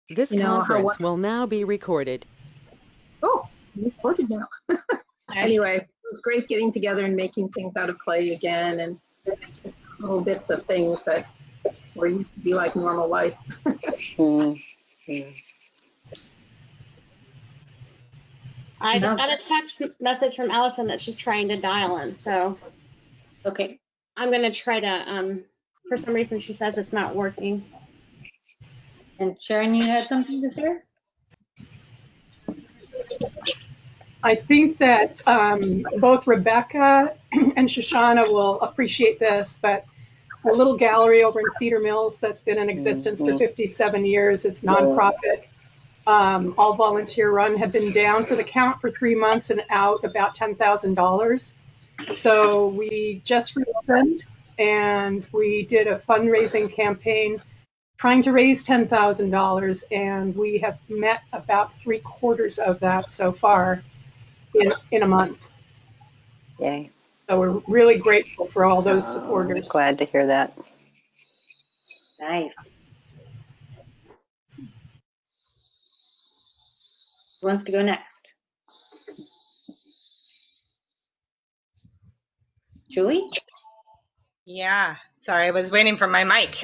This you know, how conference will now be recorded. oh, recorded now. Anyway, it was great getting together and making things out of clay again, and just little bits of things that were used to be like normal life. I just got a text message from Allison that she's trying to dial in, so Okay. I'm gonna try to. For some reason, she says it's not working. And Sharon, you had something to share? I think that both Rebecca and Shoshana will appreciate this, but the little gallery over in Cedar Mills that's been in existence for 57 years, it's nonprofit, all volunteer run, have been down for the count for 3 months and out about $10,000. So we just reopened and we did a fundraising campaign trying to raise $10,000, and we have met about 3/4 of that so far in a month. Yay. So we're really grateful for all those supporters. Glad to hear that. Nice. Who wants to go next? Julie? Yeah, sorry, I was waiting for my mic.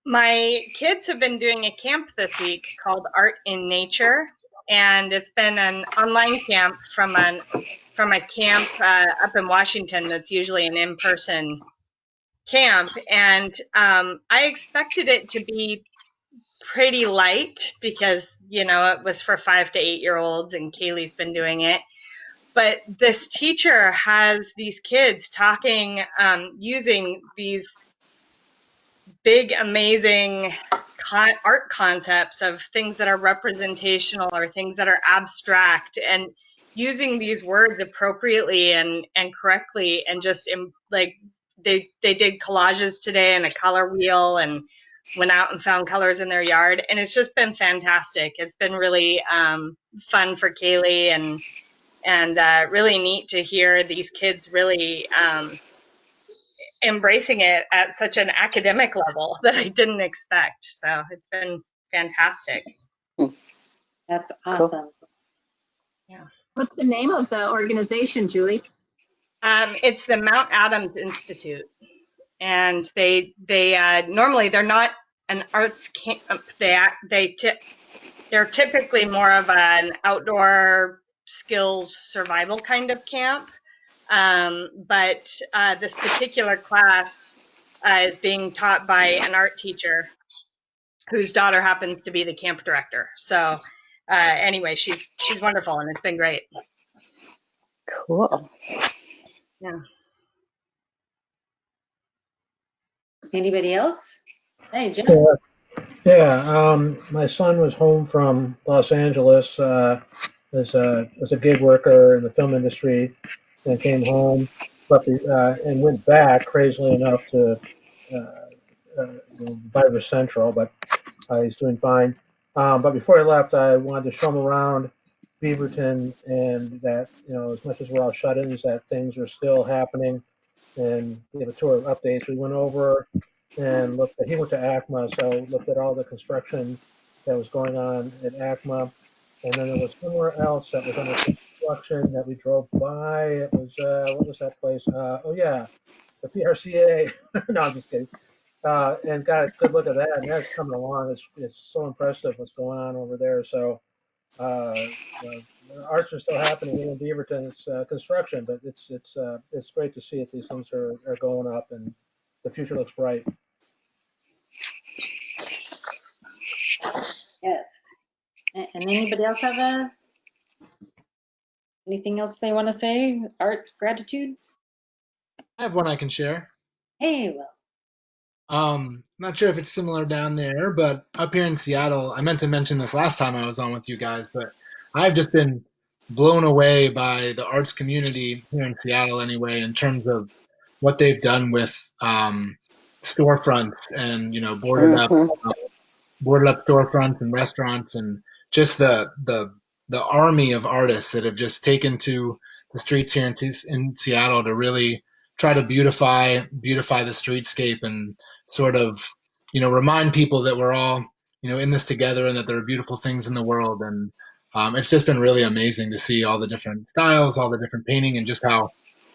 My kids have been doing a camp this week called Art in Nature, and it's been an online camp from a camp up in Washington that's usually an in-person camp. And I expected it to be pretty light because, you know, it was for 5 to 8-year-olds and Kaylee's been doing it. But this teacher has these kids talking, using these big, amazing art concepts of things that are representational or things that are abstract, and using these words appropriately and correctly, and just like they did collages today and a color wheel and went out and found colors in their yard, and it's just been fantastic. It's been really fun for Kaylee, and really neat to hear these kids really embracing it at such an academic level that I didn't expect. So it's been fantastic. That's awesome. Cool. Yeah. What's the name of the organization, Julie? It's the Mount Adams Institute, and they normally they're not an arts camp. They're typically more of an outdoor skills survival kind of camp. But this particular class is being taught by an art teacher whose daughter happens to be the camp director. So anyway, she's wonderful, and it's been great. Cool. Yeah. Anybody else? Hey, Jim. My son was home from Los Angeles as a gig worker in the film industry, and came home, and went back, crazily enough, to Virus Central, but he's doing fine. But before I left, I wanted to show him around Beaverton, and that, as much as we're all shut-ins, that things are still happening, and give a tour of updates. We went over and he went to ACMA, so looked at all the construction that was going on at ACMA. And then there was somewhere else that was under construction that we drove by. It was, what was that place? Oh yeah, the PRCA. No, I'm just kidding. And got a good look at that, and that's coming along. It's so impressive what's going on over there. So arts are still happening in Beaverton. It's construction, but it's great to see that these things are going up, and the future looks bright. Yes. And anybody else have anything else they want to say? Art gratitude? I have one I can share. Hey, well. Not sure if it's similar down there, but up here in Seattle, I meant to mention this last time I was on with you guys, but I've just been blown away by the arts community here in Seattle anyway, in terms of what they've done with storefronts and, boarded up storefronts and restaurants, and just the army of artists that have just taken to the streets here in Seattle to really try to beautify the streetscape, and sort of, remind people that we're all in this together, and that there are beautiful things in the world. And it's just been really amazing to see all the different styles, all the different painting, and just how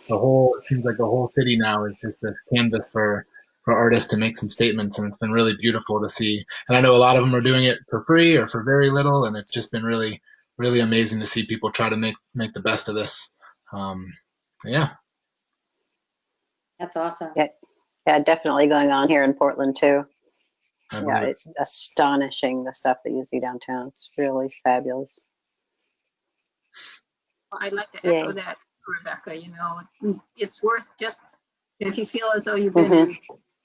it seems like the whole city now is just this canvas for artists to make some statements, and it's been really beautiful to see. And I know a lot of them are doing it for free or for very little, and it's just been really, really amazing to see people try to make the best of this. Yeah. That's awesome. Yeah, definitely going on here in Portland too. I Yeah, believe it. it's astonishing the stuff that you see downtown. It's really fabulous. I'd like to Yay. echo that, Rebecca. It's worth just, if you feel as though you've been in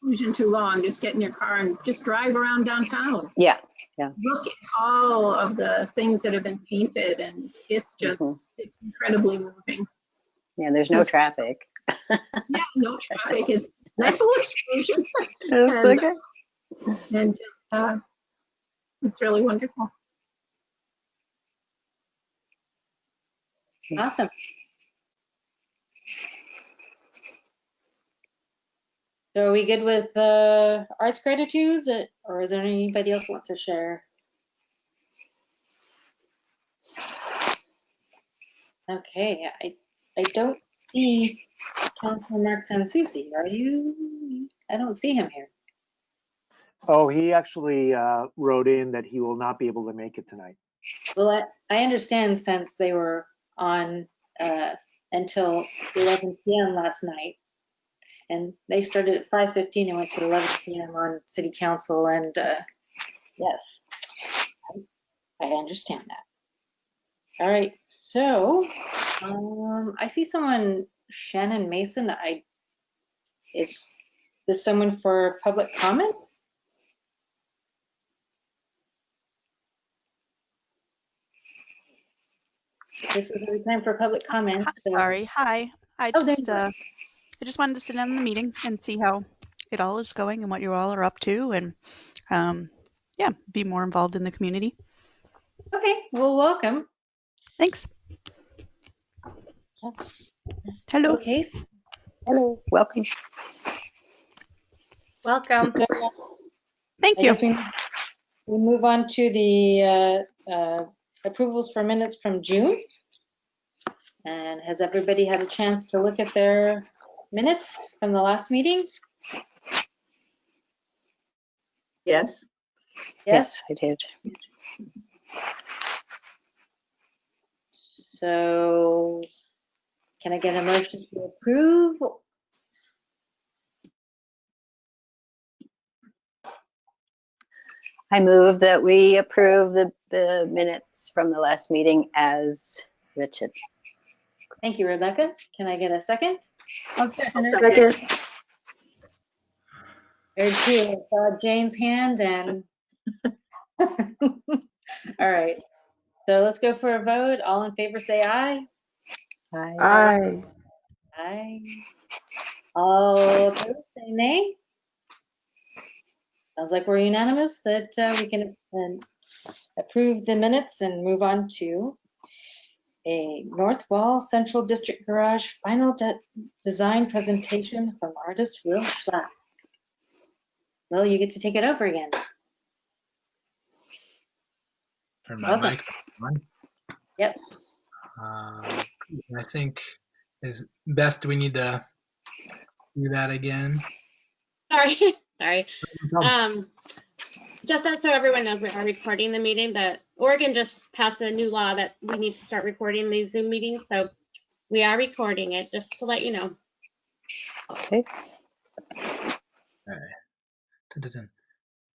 seclusion too long, just get in your car and just drive around downtown. Yeah. Look at all of the things that have been painted, and it's just, it's incredibly moving. Yeah, there's no traffic. Yeah, no traffic. It's nice little excursion. It's okay. And just, it's really wonderful. Awesome. So are we good with arts gratitudes, or is there anybody else who wants to share? Okay, I don't see Councilman Mark Sansucci. Are you? I don't see him here. Oh, he actually wrote in that he will not be able to make it tonight. Well, I understand, since they were on until 11 p.m. last night, and they started at 5:15 and went to 11 p.m. on City Council, and yes, I understand that. All right, so I see someone, Shannon Mason. Is this someone for public comment? This is the time for public comment. So. Sorry. Hi. I Oh, just wanted to sit in on the meeting and see how it all is going and what you all are up to, and yeah, be more involved in the community. Okay, well, welcome. Thanks. Hello. Okay. Hello. Welcome. Welcome. Thank I you. guess we move on to the approvals for minutes from June. And has everybody had a chance to look at their minutes from the last meeting? Yes. Yes, I did. So can I get a motion to approve? I move that we approve the minutes from the last meeting as written. Thank you, Rebecca. Can I get a second? I'll second it. Second. Very cute. I saw Jane's hand and all right. So let's go for a vote. All in favor say aye. Aye. Aye. All opposed say nay. Sounds like we're unanimous that we can approve the minutes and move on to a North Wall Central District Garage final design presentation from artist Will Schlough. Will, you get to take it over again. Turn my Welcome. mic on. Yep. I think, is Beth, do we need to do that again? Sorry. Just so everyone knows, we are recording the meeting. That Oregon just passed a new law that we need to start recording these Zoom meetings. So we are recording it, just to let you know. Okay.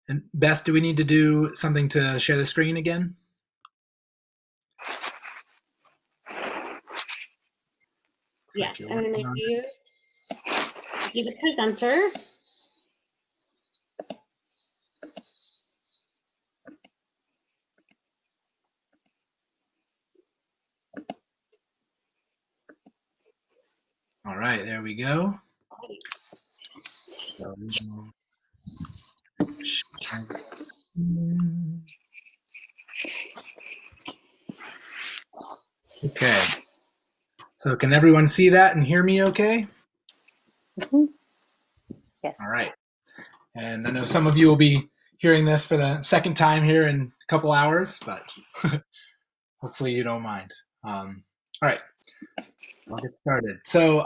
And Beth, do we need to do something to share the screen again? Yes, I'm going to make you be the presenter. All right, there we go. Okay. So can everyone see that and hear me okay? Mm-hmm. Yes. All right. And I know some of you will be hearing this for the second time here in a couple hours, but hopefully you don't mind. All right, I'll get started. So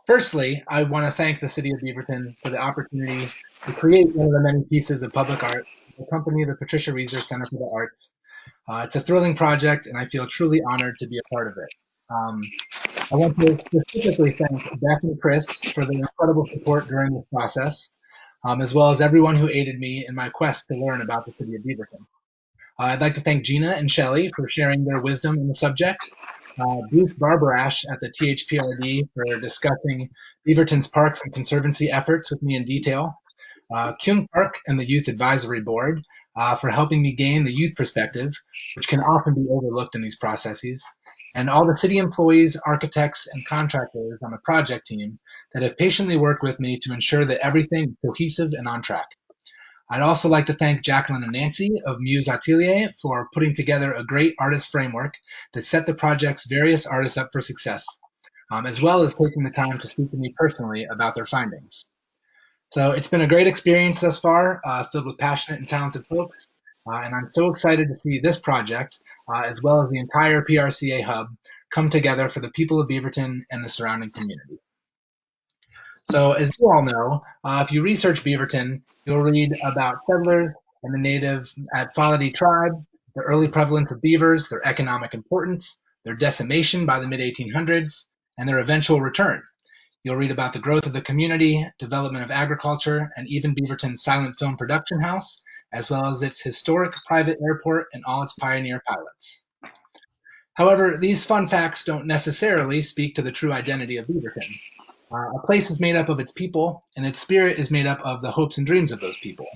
firstly, I want to thank the City of Beaverton for the opportunity to create one of the many pieces of public art to accompany the Patricia Reiser Center for the Arts. It's a thrilling project, and I feel truly honored to be a part of it. I want to specifically thank Beth and Chris for their incredible support during this process, as well as everyone who aided me in my quest to learn about the City of Beaverton. I'd like to thank Gina and Shelley for sharing their wisdom on the subject, Bruce Barbarash at the THPRD for discussing Beaverton's parks and conservancy efforts with me in detail, Kyung Park and the Youth Advisory Board for helping me gain the youth perspective, which can often be overlooked in these processes, and all the city employees, architects, and contractors on the project team that have patiently worked with me to ensure that everything is cohesive and on track. I'd also like to thank Jacqueline and Nancy of Muse Atelier for putting together a great artist framework that set the project's various artists up for success, as well as taking the time to speak to me personally about their findings. So it's been a great experience thus far, filled with passionate and talented folks, and I'm so excited to see this project, as well as the entire PRCA hub, come together for the people of Beaverton and the surrounding community. So as you all know, if you research Beaverton, you'll read about settlers and the natives at Falaty tribe, the early prevalence of beavers, their economic importance, their decimation by the mid-1800s, and their eventual return. You'll read about the growth of the community, development of agriculture, and even Beaverton's silent film production house, as well as its historic private airport and all its pioneer pilots. However, these fun facts don't necessarily speak to the true identity of Beaverton. A place is made up of its people, and its spirit is made up of the hopes and dreams of those people.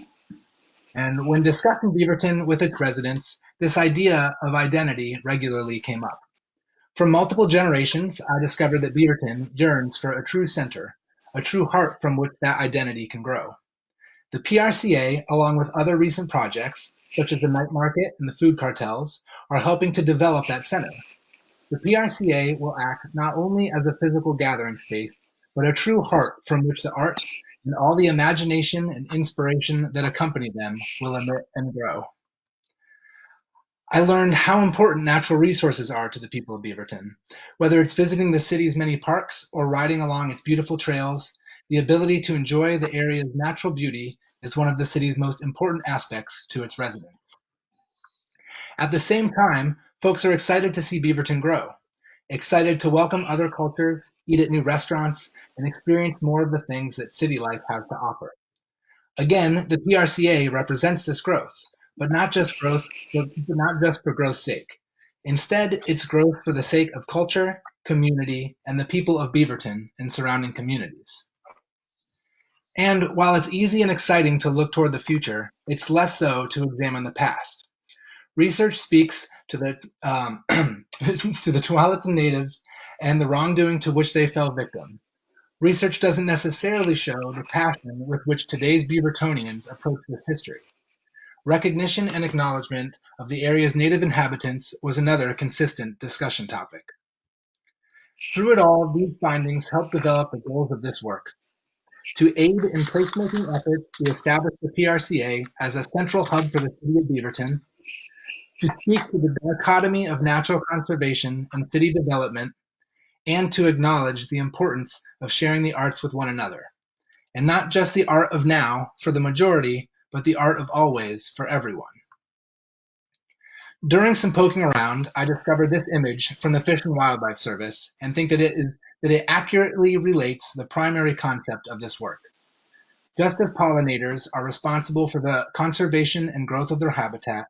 And when discussing Beaverton with its residents, this idea of identity regularly came up. For multiple generations, I discovered that Beaverton yearns for a true center, a true heart from which that identity can grow. The PRCA, along with other recent projects, such as the night market and the food cartels, are helping to develop that center. The PRCA will act not only as a physical gathering space, but a true heart from which the arts and all the imagination and inspiration that accompany them will emit and grow. I learned how important natural resources are to the people of Beaverton. Whether it's visiting the city's many parks or riding along its beautiful trails, the ability to enjoy the area's natural beauty is one of the city's most important aspects to its residents. At the same time, folks are excited to see Beaverton grow, excited to welcome other cultures, eat at new restaurants, and experience more of the things that city life has to offer. Again, the PRCA represents this growth, but not just for growth's sake. Instead, it's growth for the sake of culture, community, and the people of Beaverton and surrounding communities. And while it's easy and exciting to look toward the future, it's less so to examine the past. Research speaks to the to the Tualatin natives and the wrongdoing to which they fell victim. Research doesn't necessarily show the passion with which today's Beavertonians approach this history. Recognition and acknowledgement of the area's native inhabitants was another consistent discussion topic. Through it all, these findings help develop the goals of this work: to aid in placemaking efforts to establish the PRCA as a central hub for the city of Beaverton, to speak to the dichotomy of natural conservation and city development, and to acknowledge the importance of sharing the arts with one another, and not just the art of now for the majority, but the art of always for everyone. During some poking around, I discovered this image from the Fish and Wildlife Service and think that it accurately relates the primary concept of this work. Just as pollinators are responsible for the conservation and growth of their habitat,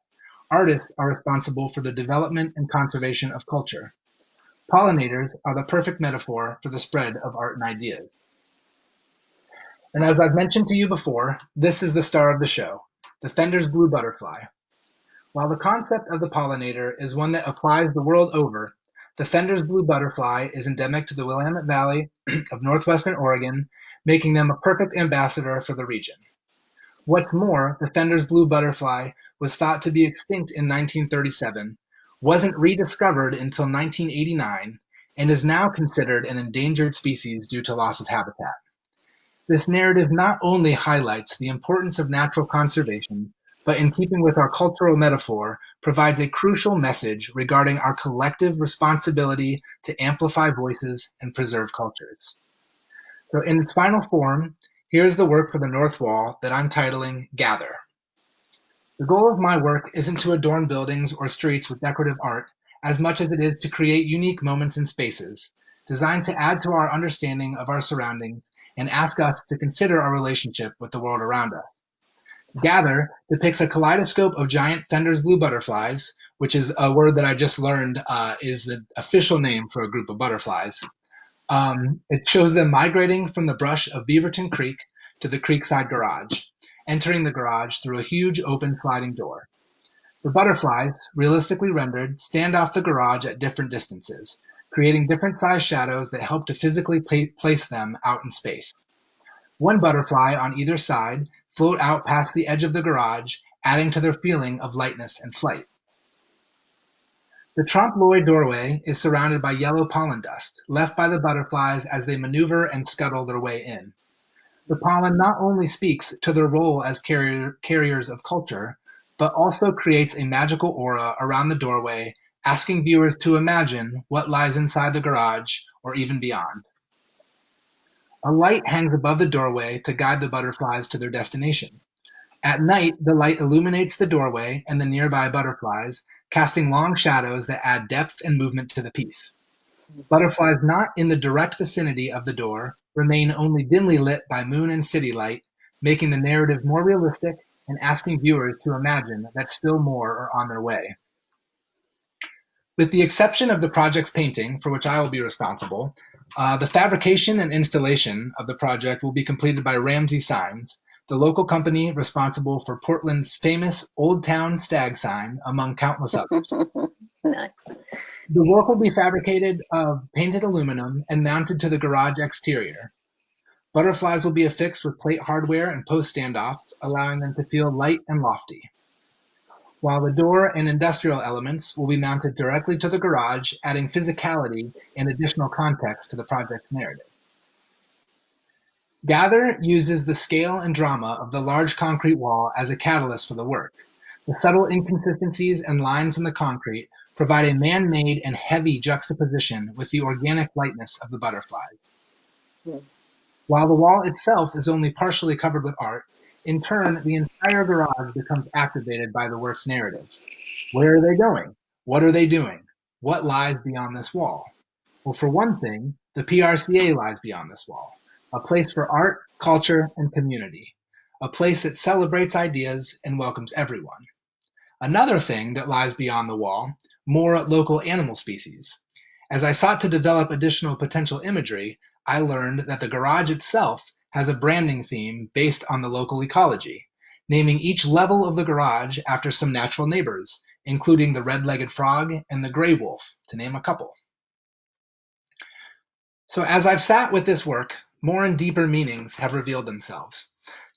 artists are responsible for the development and conservation of culture. Pollinators are the perfect metaphor for the spread of art and ideas. And as I've mentioned to you before, this is the star of the show, the Fender's blue butterfly. While the concept of the pollinator is one that applies the world over, the Fender's blue butterfly is endemic to the Willamette Valley of northwestern Oregon, making them a perfect ambassador for the region. What's more, the Fender's blue butterfly was thought to be extinct in 1937, wasn't rediscovered until 1989, and is now considered an endangered species due to loss of habitat. This narrative not only highlights the importance of natural conservation, but in keeping with our cultural metaphor, provides a crucial message regarding our collective responsibility to amplify voices and preserve cultures. So in its final form, here's the work for the North Wall that I'm titling Gather. The goal of my work isn't to adorn buildings or streets with decorative art as much as it is to create unique moments and spaces, designed to add to our understanding of our surroundings and ask us to consider our relationship with the world around us. Gather depicts a kaleidoscope of giant Fender's blue butterflies, which is a word that I just learned is the official name for a group of butterflies. It shows them migrating from the brush of Beaverton Creek to the Creekside Garage, entering the garage through a huge open sliding door. The butterflies, realistically rendered, stand off the garage at different distances, creating different sized shadows that help to physically place them out in space. One butterfly on either side float out past the edge of the garage, adding to their feeling of lightness and flight. The trompe-l'oeil doorway is surrounded by yellow pollen dust, left by the butterflies as they maneuver and scuttle their way in. The pollen not only speaks to their role as carriers of culture, but also creates a magical aura around the doorway, asking viewers to imagine what lies inside the garage or even beyond. A light hangs above the doorway to guide the butterflies to their destination. At night, the light illuminates the doorway and the nearby butterflies, casting long shadows that add depth and movement to the piece. Butterflies not in the direct vicinity of the door remain only dimly lit by moon and city light, making the narrative more realistic and asking viewers to imagine that still more are on their way. With the exception of the project's painting, for which I will be responsible, the fabrication and installation of the project will be completed by Ramsey Signs, the local company responsible for Portland's famous Old Town Stag sign, among countless others. Nice. The work will be fabricated of painted aluminum and mounted to the garage exterior. Butterflies will be affixed with plate hardware and post standoffs, allowing them to feel light and lofty, while the door and industrial elements will be mounted directly to the garage, adding physicality and additional context to the project's narrative. Gather uses the scale and drama of the large concrete wall as a catalyst for the work. The subtle inconsistencies and lines in the concrete provide a man-made and heavy juxtaposition with the organic lightness of the butterflies. While the wall itself is only partially covered with art, in turn, the entire garage becomes activated by the work's narrative. Where are they going? What are they doing? What lies beyond this wall? Well, for one thing, the PRCA lies beyond this wall, a place for art, culture, and community, a place that celebrates ideas and welcomes everyone. Another thing that lies beyond the wall, more local animal species. As I sought to develop additional potential imagery, I learned that the garage itself has a branding theme based on the local ecology, naming each level of the garage after some natural neighbors, including the red-legged frog and the gray wolf, to name a couple. So as I've sat with this work, more and deeper meanings have revealed themselves,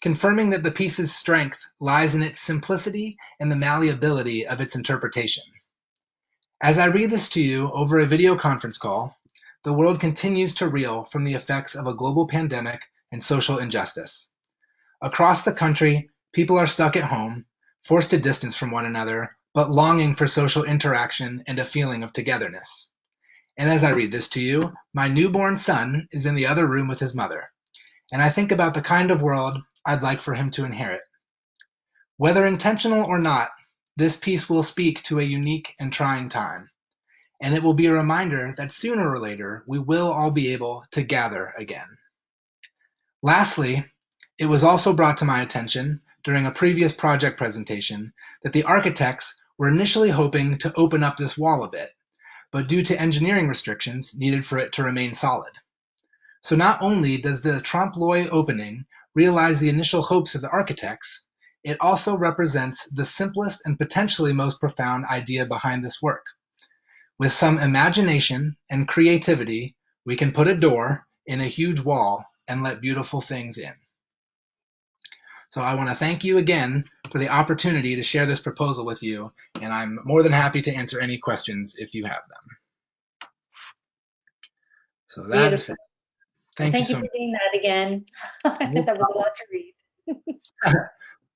confirming that the piece's strength lies in its simplicity and the malleability of its interpretation. As I read this to you over a video conference call, the world continues to reel from the effects of a global pandemic and social injustice. Across the country, people are stuck at home, forced to distance from one another, but longing for social interaction and a feeling of togetherness. And as I read this to you, my newborn son is in the other room with his mother, and I think about the kind of world I'd like for him to inherit. Whether intentional or not, this piece will speak to a unique and trying time, and it will be a reminder that sooner or later we will all be able to gather again. Lastly, it was also brought to my attention during a previous project presentation that the architects were initially hoping to open up this wall a bit, but due to engineering restrictions needed for it to remain solid. So not only does the trompe-l'oeil opening realize the initial hopes of the architects, it also represents the simplest and potentially most profound idea behind this work. With some imagination and creativity, we can put a door in a huge wall and let beautiful things in. So I want to thank you again for the opportunity to share this proposal with you, and I'm more than happy to answer any questions if you have them. So that's it. Thank you so for much. doing that again. No That was a lot to read.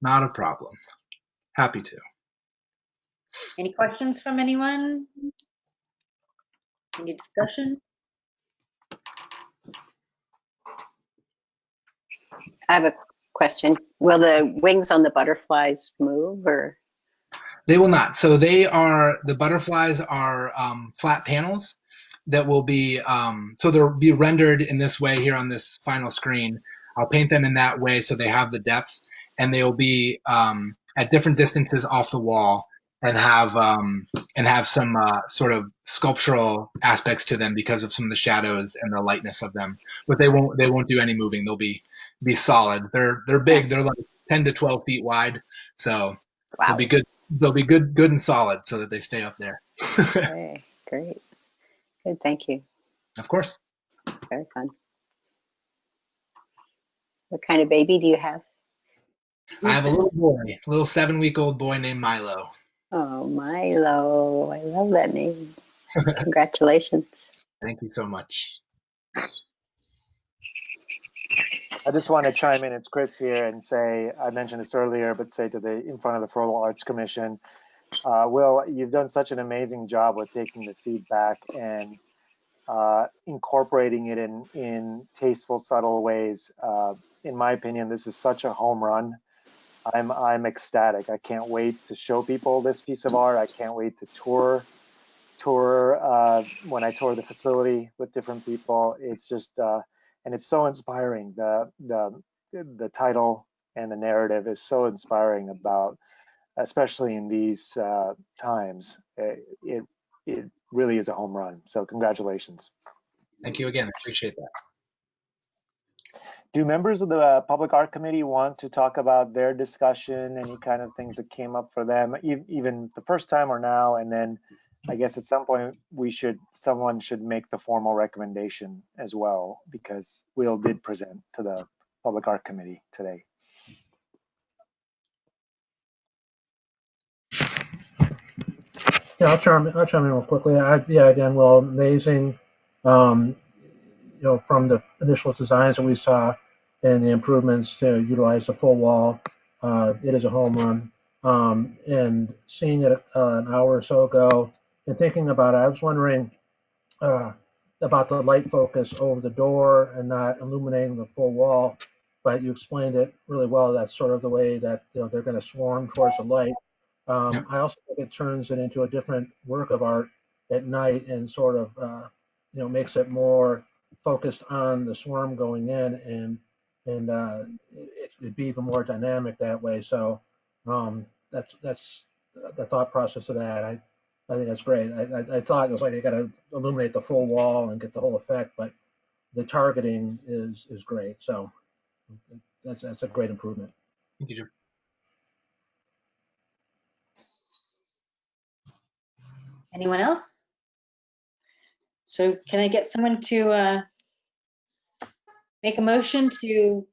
Not a problem. Happy to. Any questions from anyone? Any discussion? I have a question. Will the wings on the butterflies move or? They will not. So the butterflies are flat panels that will be, so they'll be rendered in this way here on this final screen. I'll paint them in that way so they have the depth, and they'll be at different distances off the wall and have some sort of sculptural aspects to them because of some of the shadows and the lightness of them. But they won't do any moving. They'll be solid. They're big. They're like 10 to 12 feet wide. So Wow. they'll be good. They'll be good and solid so that they stay up there. Okay, great. Good, thank you. Of course. Very fun. What kind of baby do you have? I have a little boy, a little 7-week-old boy named Milo. Oh, Milo. I love that name. Congratulations. Thank you so much. I just want to chime in, it's Chris here, and say, I mentioned this earlier, but say in front of the Federal Arts Commission, Will, you've done such an amazing job with taking the feedback and incorporating it in tasteful, subtle ways. In my opinion, this is such a home run. I'm ecstatic. I can't wait to show people this piece of art. I can't wait to tour when I tour the facility with different people. It's just and it's so inspiring. The title and the narrative is so inspiring about, especially in these times. It really is a home run. So congratulations. Thank you again. I appreciate that. Do members of the Public Art Committee want to talk about their discussion, any kind of things that came up for them, even the first time or now? And then I guess at some point someone should make the formal recommendation as well, because Will did present to the Public Art Committee today. Yeah, I'll chime in real quickly. Again, well, amazing. From the initial designs that we saw and the improvements to utilize the full wall, it is a home run. And seeing it an hour or so ago and thinking about it, I was wondering about the light focus over the door and not illuminating the full wall, but you explained it really well. That's sort of the way that they're going to swarm towards the light. I also think it turns it into a different work of art at night and sort of makes it more focused on the swarm going in, and it'd be even more dynamic that way. So that's the thought process of that. I think that's great. I thought it was like you got to illuminate the full wall and get the whole effect, but the targeting is great. So that's a great improvement. Thank you, Jim. Anyone else? So can I get someone to make a motion to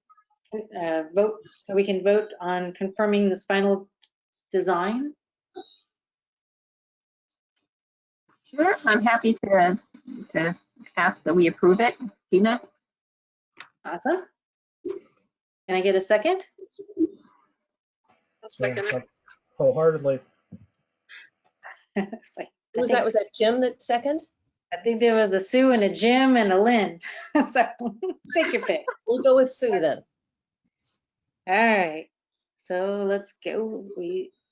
vote so we can vote on confirming this final design? Sure, I'm happy to ask that we approve it. Tina? Awesome. Can I get a second? I'll second it. Wholeheartedly. It's like, Who was that? Was that Jim that second? I think there was a Sue and a Jim and a Lynn. So take your pick. We'll go with Sue then. All right. So let's go.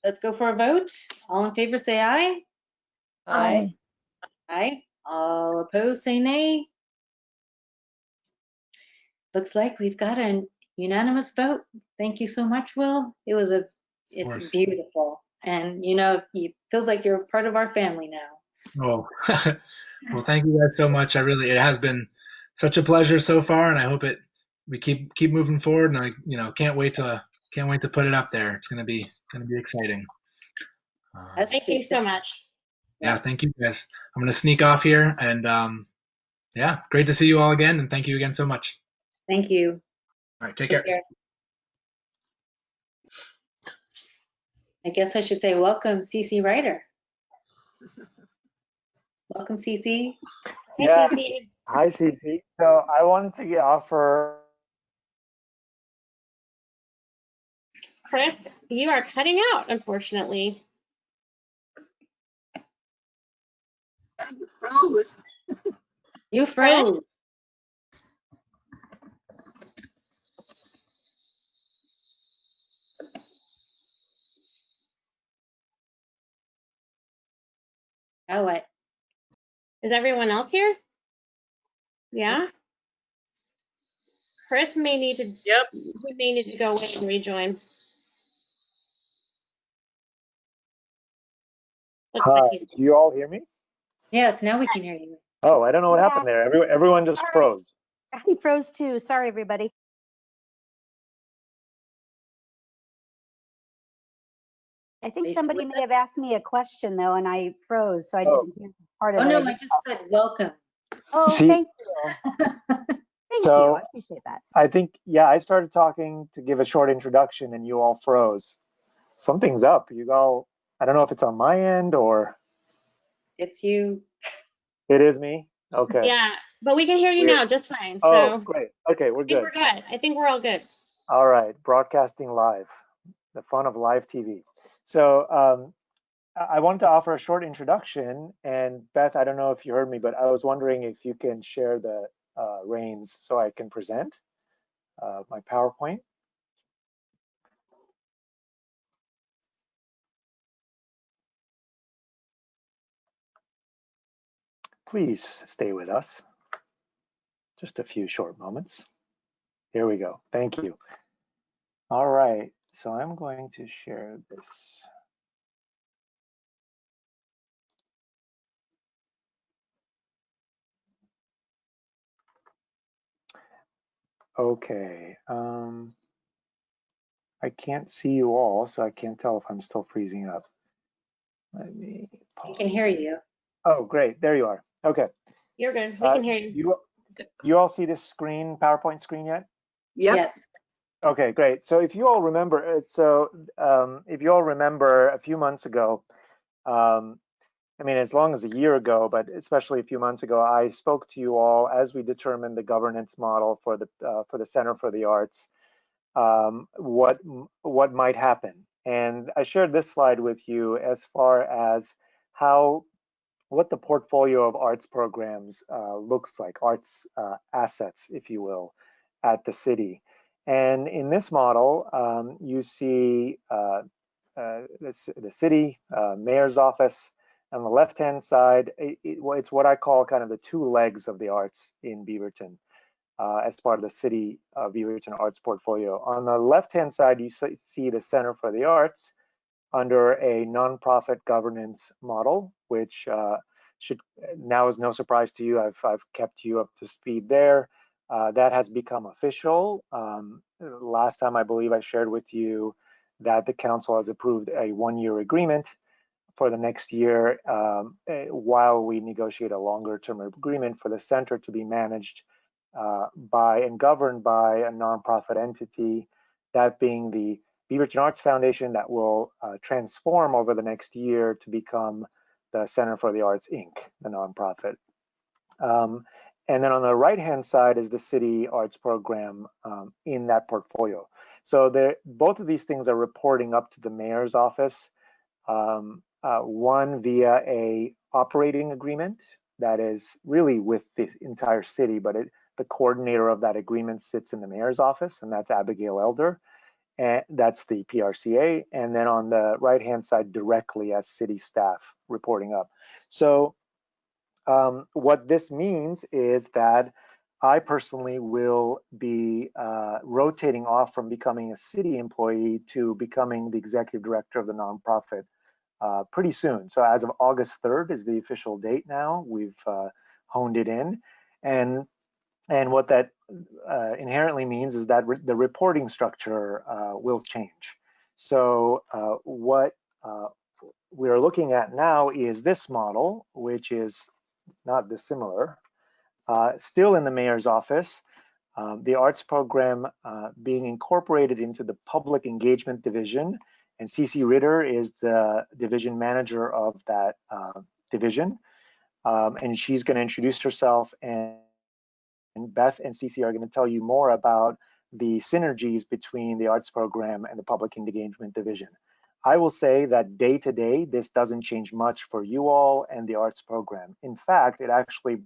Let's go for a vote. All in favor, say aye. Aye. Aye. All opposed, say nay. Looks like we've got a unanimous vote. Thank you so much, Will. It's beautiful. And it feels like you're part of our family now. Oh, well, thank you guys so much. It has been such a pleasure so far, and I hope we keep moving forward. And I can't wait to put it up there. It's gonna be exciting. Thank you so much. Yeah, thank you guys. I'm gonna sneak off here, and great to see you all again, and thank you again so much. Thank you. All right, take care. I guess I should say welcome, CC Ryder. Welcome, CC. Yeah. Hi, Cece. So I wanted to offer. Chris, you are cutting out, unfortunately. You froze. You froze. Now what? Is everyone else here? Yeah. Yes. Chris may need to. Yep. He may need to go away and rejoin. Looks like Hi, he's. do you all hear me? Yes, now we can hear you. Oh, I don't know what Yeah. happened there. Everyone just Sorry. froze. I froze too. Sorry, everybody. I think Are you still somebody with may us? have asked me a question though, and I froze, so I Oh, didn't hear part Oh of it. no, I I just- just said welcome. Oh, see, thank you. Thank you. so I appreciate that. I think, yeah, I started talking to give a short introduction and you all froze. Something's up. You all, I don't know if it's on my end or It's you. it is me. Okay. Yeah, but we can hear you Weird. now just fine. Oh, So great. Okay, we're I think good. we're good. I think we're all good. All right, broadcasting live, the fun of live TV. So I wanted to offer a short introduction, and Beth, I don't know if you heard me, but I was wondering if you can share the reins so I can present my PowerPoint. Please stay with us. Just a few short moments. Here we go. Thank you. All right, so I'm going to share this. Okay, I can't see you all, so I can't tell if I'm still freezing up. Let me pause. We can hear you. Oh, great, there you are. Okay. You're good. We can hear you. You all see this screen, PowerPoint screen yet? Yep. Yes. Okay, great. So if you all remember, if you all remember a few months ago, I mean, as long as a year ago, but especially a few months ago, I spoke to you all as we determined the governance model for the Center for the Arts, what might happen. And I shared this slide with you as far as what the portfolio of arts programs looks like, arts assets, if you will, at the city. And in this model, you see the city, mayor's office. On the left-hand side, it's what I call kind of the two legs of the arts in Beaverton as part of the city Beaverton Arts portfolio. On the left-hand side, you see the Center for the Arts under a nonprofit governance model, which should now is no surprise to you. I've kept you up to speed there. That has become official. Last time, I believe I shared with you that the council has approved a one-year agreement for the next year while we negotiate a longer-term agreement for the center to be managed by and governed by a nonprofit entity, that being the Beaverton Arts Foundation, that will transform over the next year to become the Center for the Arts, Inc., the nonprofit. And then on the right-hand side is the city arts program in that portfolio. So both of these things are reporting up to the mayor's office, one via a operating agreement that is really with the entire city, but the coordinator of that agreement sits in the mayor's office, and that's Abigail Elder, and that's the PRCA. And then on the right-hand side, directly as city staff reporting up. So what this means is that I personally will be rotating off from becoming a city employee to becoming the executive director of the nonprofit pretty soon. So as of August 3rd is the official date now. We've honed it in. And what that inherently means is that the reporting structure will change. So what we're looking at now is this model, which is not dissimilar, still in the mayor's office, the arts program being incorporated into the public engagement division, and Cece Ritter is the division manager of that division, and she's going to introduce herself and Beth and Cece are going to tell you more about the synergies between the arts program and the public engagement division. I will say that day to day, this doesn't change much for you all and the arts program. In fact, it actually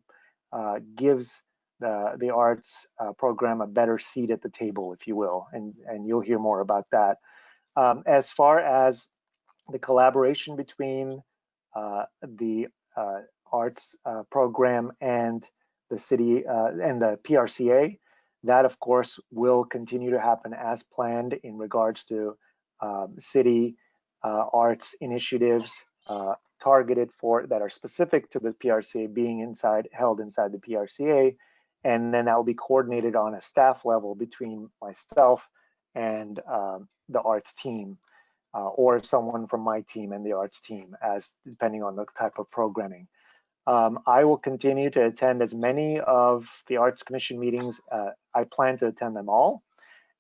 gives the arts program a better seat at the table, if you will, and you'll hear more about that. As far as the collaboration between the arts program and the city and the PRCA, that of course will continue to happen as planned in regards to city arts initiatives targeted for that are specific to the PRCA being held inside the PRCA, and then that will be coordinated on a staff level between myself and the arts team, or someone from my team and the arts team, as depending on the type of programming. I will continue to attend as many of the Arts Commission meetings. I plan to attend them all,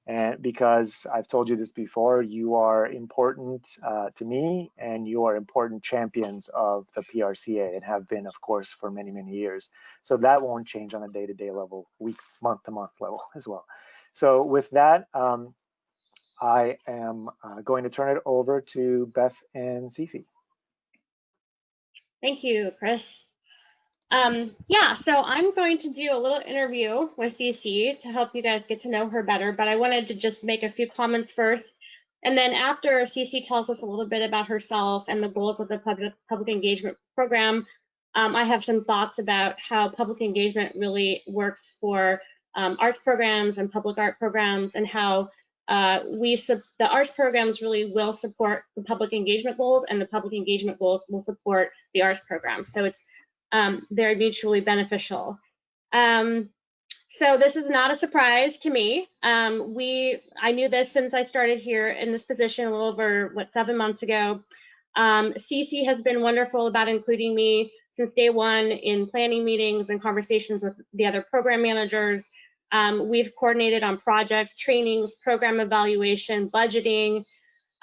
and because I've told you this before, you are important to me, and you are important champions of the PRCA, and have been, of course, for many, many years. So that won't change on a day-to-day level, month-to-month level as well. So with that, I am going to turn it over to Beth and Cece. Thank you, Chris. Yeah, so I'm going to do a little interview with Cece to help you guys get to know her better, but I wanted to just make a few comments first. And then after Cece tells us a little bit about herself and the goals of the public engagement program, I have some thoughts about how public engagement really works for arts programs and public art programs, and how the arts programs really will support the public engagement goals, and the public engagement goals will support the arts program. So it's very mutually beneficial. So this is not a surprise to me. I knew this since I started here in this position a little over, 7 months ago. Cece has been wonderful about including me since day one in planning meetings and conversations with the other program managers. We've coordinated on projects, trainings, program evaluation, budgeting.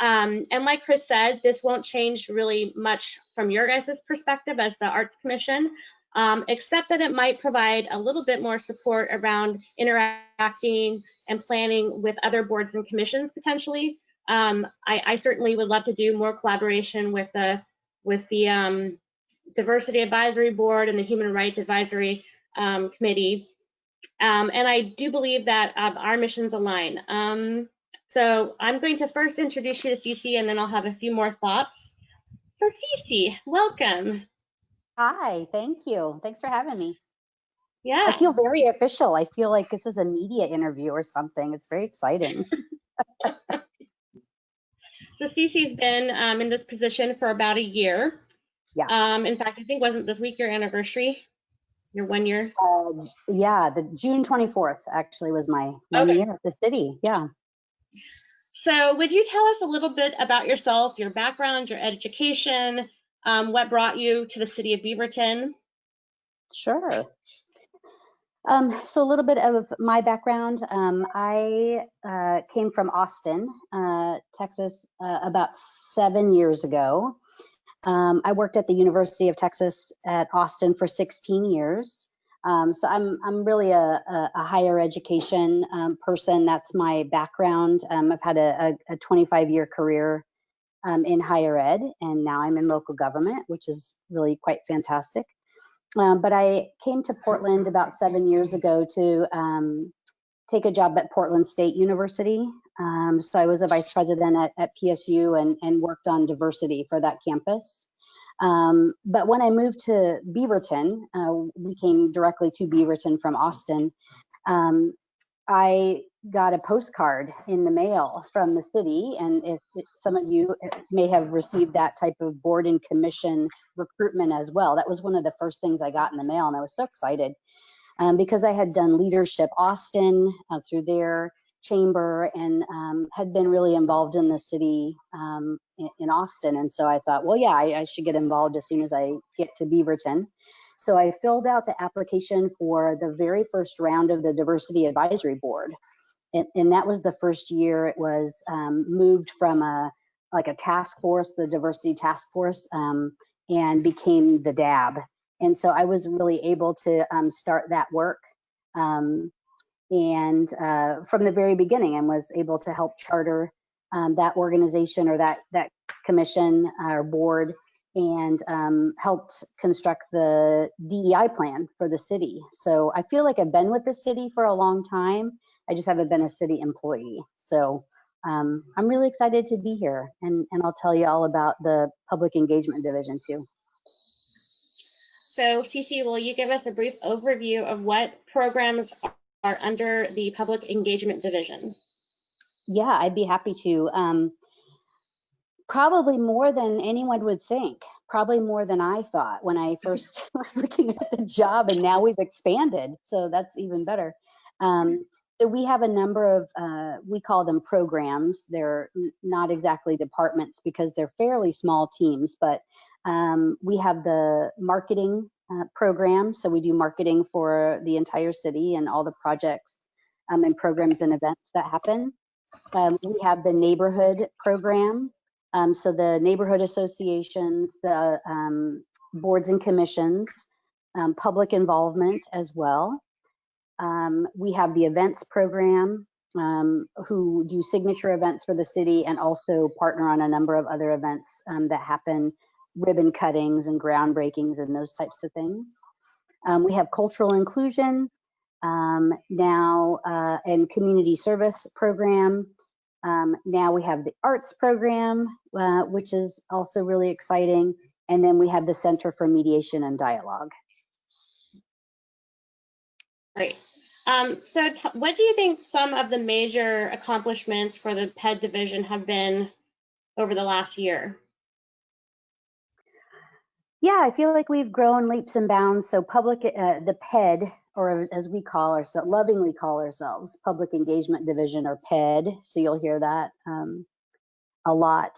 And like Chris said, this won't change really much from your guys' perspective as the Arts Commission, except that it might provide a little bit more support around interacting and planning with other boards and commissions potentially. I certainly would love to do more collaboration with the Diversity Advisory Board and the Human Rights Advisory Committee. And I do believe that our missions align. So I'm going to first introduce you to Cece, and then I'll have a few more thoughts. So Cece, welcome. Hi, thank you. Thanks for having me. Yeah. I feel very official. I feel like this is a media interview or something. It's very exciting. So Cece's been in this position for about a year. Yeah. In fact, I think wasn't this week your anniversary? Your 1 year? Yeah, the June 24th actually was my 1 year at the city. Yeah. So would you tell us a little bit about yourself, your background, your education, what brought you to the city of Beaverton? Sure. So a little bit of my background. I came from Austin, Texas, about 7 years ago. I worked at the University of Texas at Austin for 16 years. So I'm really a higher education person. That's my background. I've had a 25-year career in higher ed, and now I'm in local government, which is really quite fantastic. But I came to Portland about 7 years ago to take a job at Portland State University. So I was a vice president at PSU and worked on diversity for that campus. But when I moved to Beaverton, we came directly to Beaverton from Austin. I got a postcard in the mail from the city, and if some of you may have received that type of board and commission recruitment as well. That was one of the first things I got in the mail, and I was so excited because I had done Leadership Austin through their chamber and had been really involved in the city in Austin. And so I thought, well, yeah, I should get involved as soon as I get to Beaverton. So I filled out the application for the very first round of the Diversity Advisory Board. And that was the first year it was moved from a task force, the diversity task force, and became the DAB. And so I was really able to start that work and from the very beginning, and was able to help charter that organization or that commission or board, and helped construct the DEI plan for the city. So I feel like I've been with the city for a long time. I just haven't been a city employee. So I'm really excited to be here, and I'll tell you all about the public engagement division too. So Cece, will you give us a brief overview of what programs are under the public engagement division? Yeah, I'd be happy to. Probably more than anyone would think, probably more than I thought when I first was looking at the job, and now we've expanded, so that's even better. So we have a number of, we call them programs. They're not exactly departments because they're fairly small teams, but we have the marketing program. So we do marketing for the entire city and all the projects and programs and events that happen. We have the neighborhood program. So the neighborhood associations, the boards and commissions, public involvement as well. We have the events program, who do signature events for the city and also partner on a number of other events that happen, ribbon cuttings and groundbreakings and those types of things. We have cultural inclusion now, and community service program. Now we have the arts program, which is also really exciting. And then we have the Center for Mediation and Dialogue. Great. So what do you think some of the major accomplishments for the PED division have been over the last year? Yeah, I feel like we've grown leaps and bounds. So the PED, or as we call ourselves, lovingly call ourselves, Public Engagement Division, or PED. So you'll hear that a lot.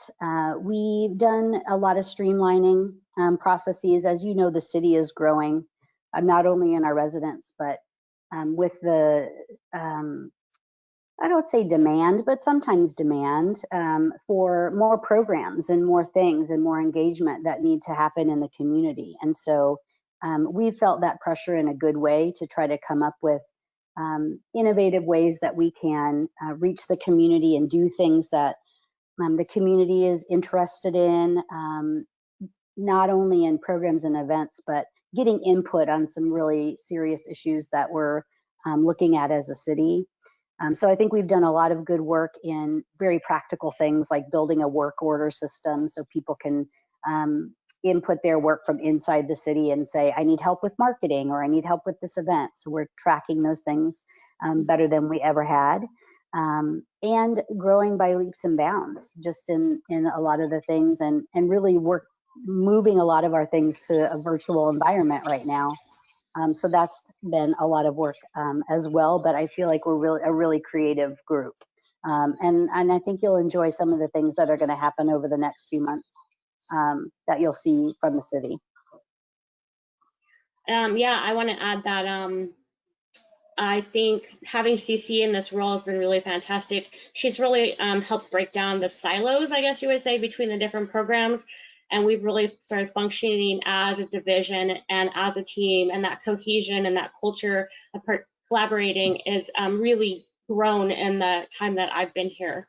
We've done a lot of streamlining processes. As you know, the city is growing, not only in our residents, but with the, I don't say demand, but sometimes demand for more programs and more things and more engagement that need to happen in the community. And so we felt that pressure in a good way to try to come up with innovative ways that we can reach the community and do things that the community is interested in, not only in programs and events, but getting input on some really serious issues that we're looking at as a city. So I think we've done a lot of good work in very practical things like building a work order system so people can input their work from inside the city and say, I need help with marketing, or I need help with this event. So we're tracking those things better than we ever had. And growing by leaps and bounds just in a lot of the things, and really moving a lot of our things to a virtual environment right now. So that's been a lot of work as well, but I feel like we're a really creative group. And I think you'll enjoy some of the things that are going to happen over the next few months that you'll see from the city. Yeah, I want to add that I think having Cece in this role has been really fantastic. She's really helped break down the silos, I guess you would say, between the different programs. And we've really started functioning as a division and as a team, and that cohesion and that culture of collaborating is really grown in the time that I've been here.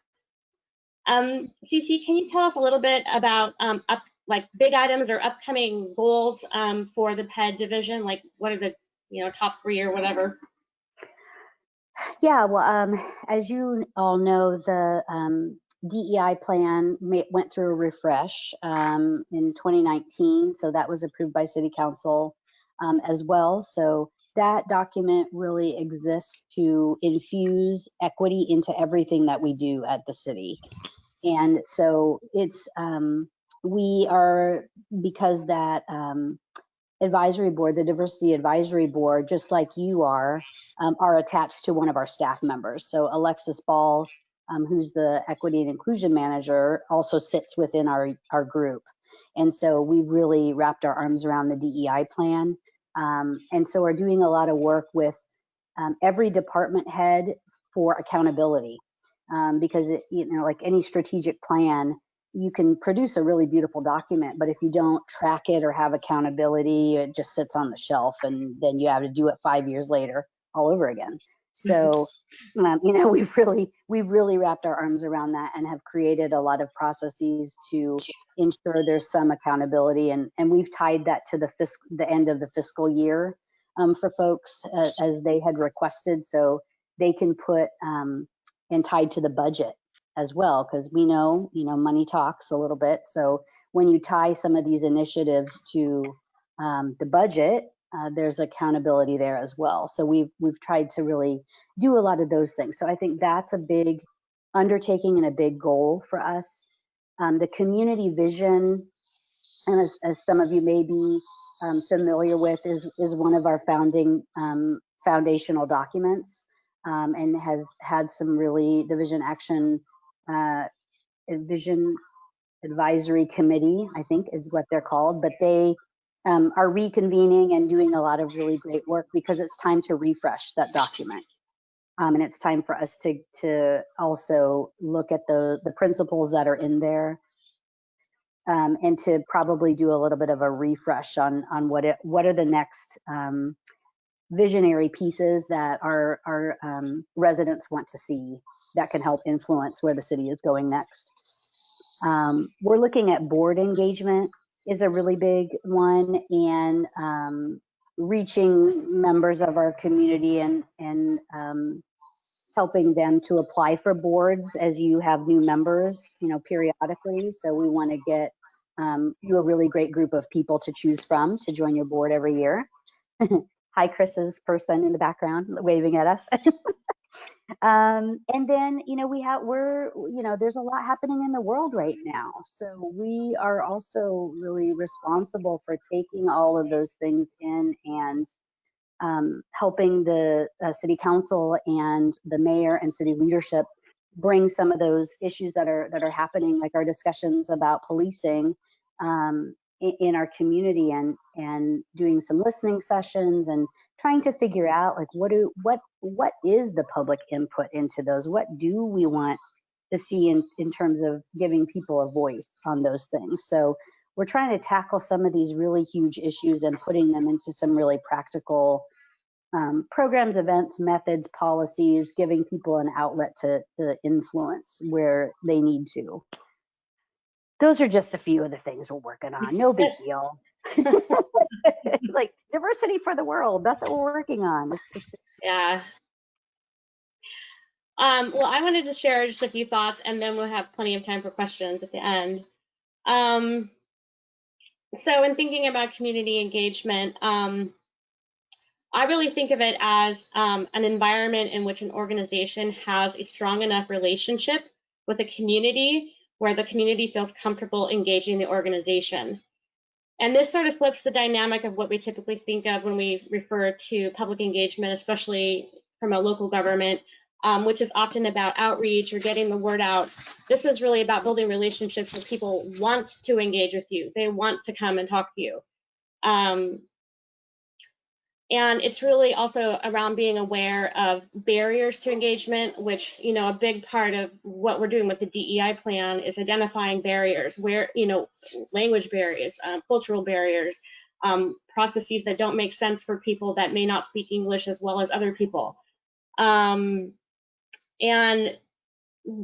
Cece, can you tell us a little bit about like big items or upcoming goals for the PED division? Like what are the top 3 or whatever? Yeah, well, as you all know, the DEI plan went through a refresh in 2019. So that was approved by City Council as well. So that document really exists to infuse equity into everything that we do at the city. And so it's, we are, because that advisory board, the diversity advisory board, just like you are attached to one of our staff members. So Alexis Ball, who's the equity and inclusion manager, also sits within our group. And so we really wrapped our arms around the DEI plan. And so we're doing a lot of work with every department head for accountability, because like any strategic plan, you can produce a really beautiful document, but if you don't track it or have accountability, it just sits on the shelf, and then you have to do it 5 years later all over again. So, you know, we've really wrapped our arms around that and have created a lot of processes to ensure there's some accountability, and we've tied that to the end of the fiscal year for folks as they had requested, so they can put and tied to the budget as well, because we know, you know, money talks a little bit. So when you tie some of these initiatives to the budget, there's accountability there as well. So we've tried to really do a lot of those things. So I think that's a big undertaking and a big goal for us. The community vision, and as some of you may be familiar with, is one of our foundational documents, and has had some really, the Vision Advisory Committee, I think is what they're called, but they are reconvening and doing a lot of really great work, because it's time to refresh that document. And it's time for us to also look at the principles that are in there, and to probably do a little bit of a refresh on what are the next visionary pieces that our residents want to see that can help influence where the city is going next. We're looking at board engagement is a really big one, and reaching members of our community and helping them to apply for boards as you have new members, you know, periodically. So we want to get you a really great group of people to choose from to join your board every year. Hi, Chris's person in the background waving at us. And then, you know, there's a lot happening in the world right now. So we are also really responsible for taking all of those things in and helping the city council and the mayor and city leadership bring some of those issues that are happening, like our discussions about policing in our community, and doing some listening sessions and trying to figure out, like, what is the public input into those? What do we want to see in terms of giving people a voice on those things? So we're trying to tackle some of these really huge issues and putting them into some really practical programs, events, methods, policies, giving people an outlet to influence where they need to. Those are just a few of the things we're working on. No big deal. It's like diversity for the world. That's what we're working on. Yeah. Well, I wanted to share just a few thoughts, and then we'll have plenty of time for questions at the end. So in thinking about community engagement, I really think of it as an environment in which an organization has a strong enough relationship with the community where the community feels comfortable engaging the organization. And this sort of flips the dynamic of what we typically think of when we refer to public engagement, especially from a local government, which is often about outreach or getting the word out. This is really about building relationships where people want to engage with you. They want to come and talk to you. And it's really also around being aware of barriers to engagement, which, you know, a big part of what we're doing with the DEI plan is identifying barriers, where, you know, language barriers, cultural barriers, processes that don't make sense for people that may not speak English as well as other people. And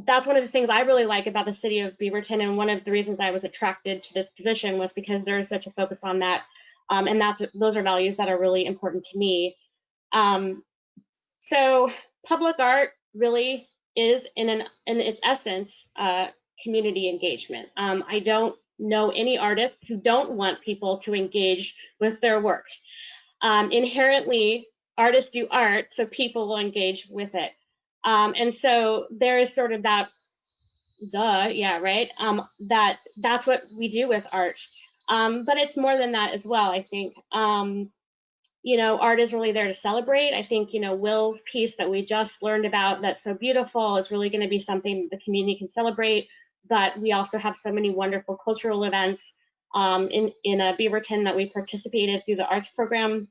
that's one of the things I really like about the city of Beaverton, and one of the reasons I was attracted to this position was because there is such a focus on that. And those are values that are really important to me. So public art really is in its essence community engagement. I don't know any artists who don't want people to engage with their work. Inherently, artists do art, so people will engage with it. And so there is sort of that, right? That's what we do with art. But it's more than that as well, I think. You know, art is really there to celebrate. I think, you know, Will's piece that we just learned about that's so beautiful is really going to be something the community can celebrate. But we also have so many wonderful cultural events in Beaverton that we participated through the arts program.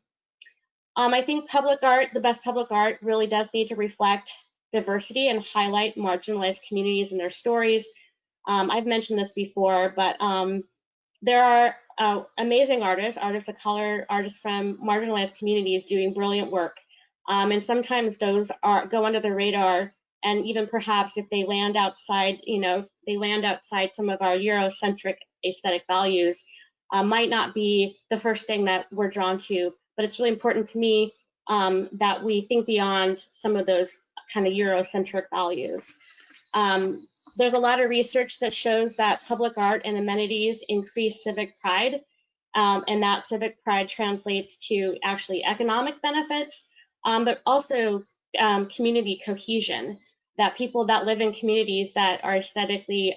I think public art, the best public art, really does need to reflect diversity and highlight marginalized communities and their stories. I've mentioned this before, but there are amazing artists of color, artists from marginalized communities doing brilliant work. And sometimes those go under the radar, and even perhaps if they land outside, they land outside some of our Eurocentric aesthetic values, might not be the first thing that we're drawn to. But it's really important to me that we think beyond some of those kind of Eurocentric values. There's a lot of research that shows that public art and amenities increase civic pride, and that civic pride translates to actually economic benefits, but also community cohesion, that people that live in communities that are aesthetically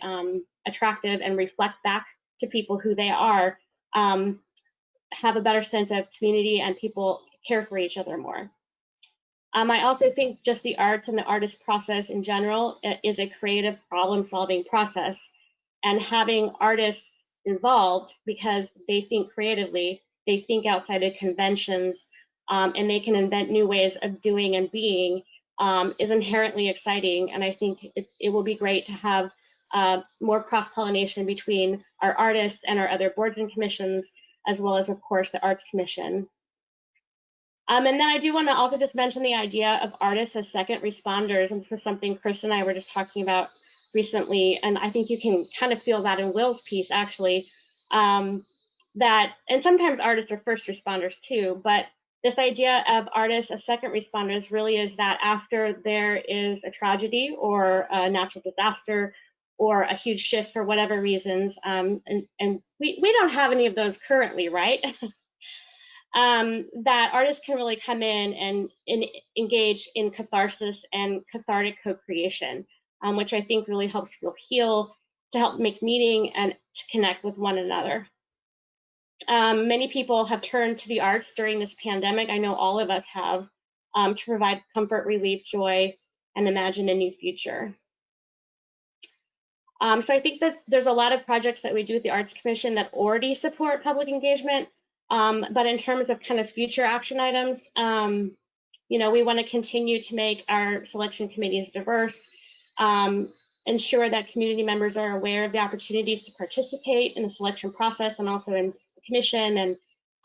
attractive and reflect back to people who they are, have a better sense of community, and people care for each other more. I also think just the arts and the artist process in general is a creative problem-solving process, and having artists involved because they think creatively, they think outside of conventions, and they can invent new ways of doing and being, is inherently exciting. And I think it will be great to have more cross-pollination between our artists and our other boards and commissions, as well as, of course, the Arts Commission. And then I do want to also just mention the idea of artists as second responders. And this is something Chris and I were just talking about recently. And I think you can kind of feel that in Will's piece, actually, and sometimes artists are first responders too, but this idea of artists as second responders really is that after there is a tragedy or a natural disaster or a huge shift for whatever reasons, and we don't have any of those currently, right? That artists can really come in and engage in catharsis and cathartic co-creation, which I think really helps people heal, to help make meaning, and to connect with one another. Many people have turned to the arts during this pandemic. I know all of us have, to provide comfort, relief, joy, and imagine a new future. So I think that there's a lot of projects that we do with the Arts Commission that already support public engagement. But in terms of kind of future action items, we want to continue to make our selection committees diverse, ensure that community members are aware of the opportunities to participate in the selection process and also in the commission,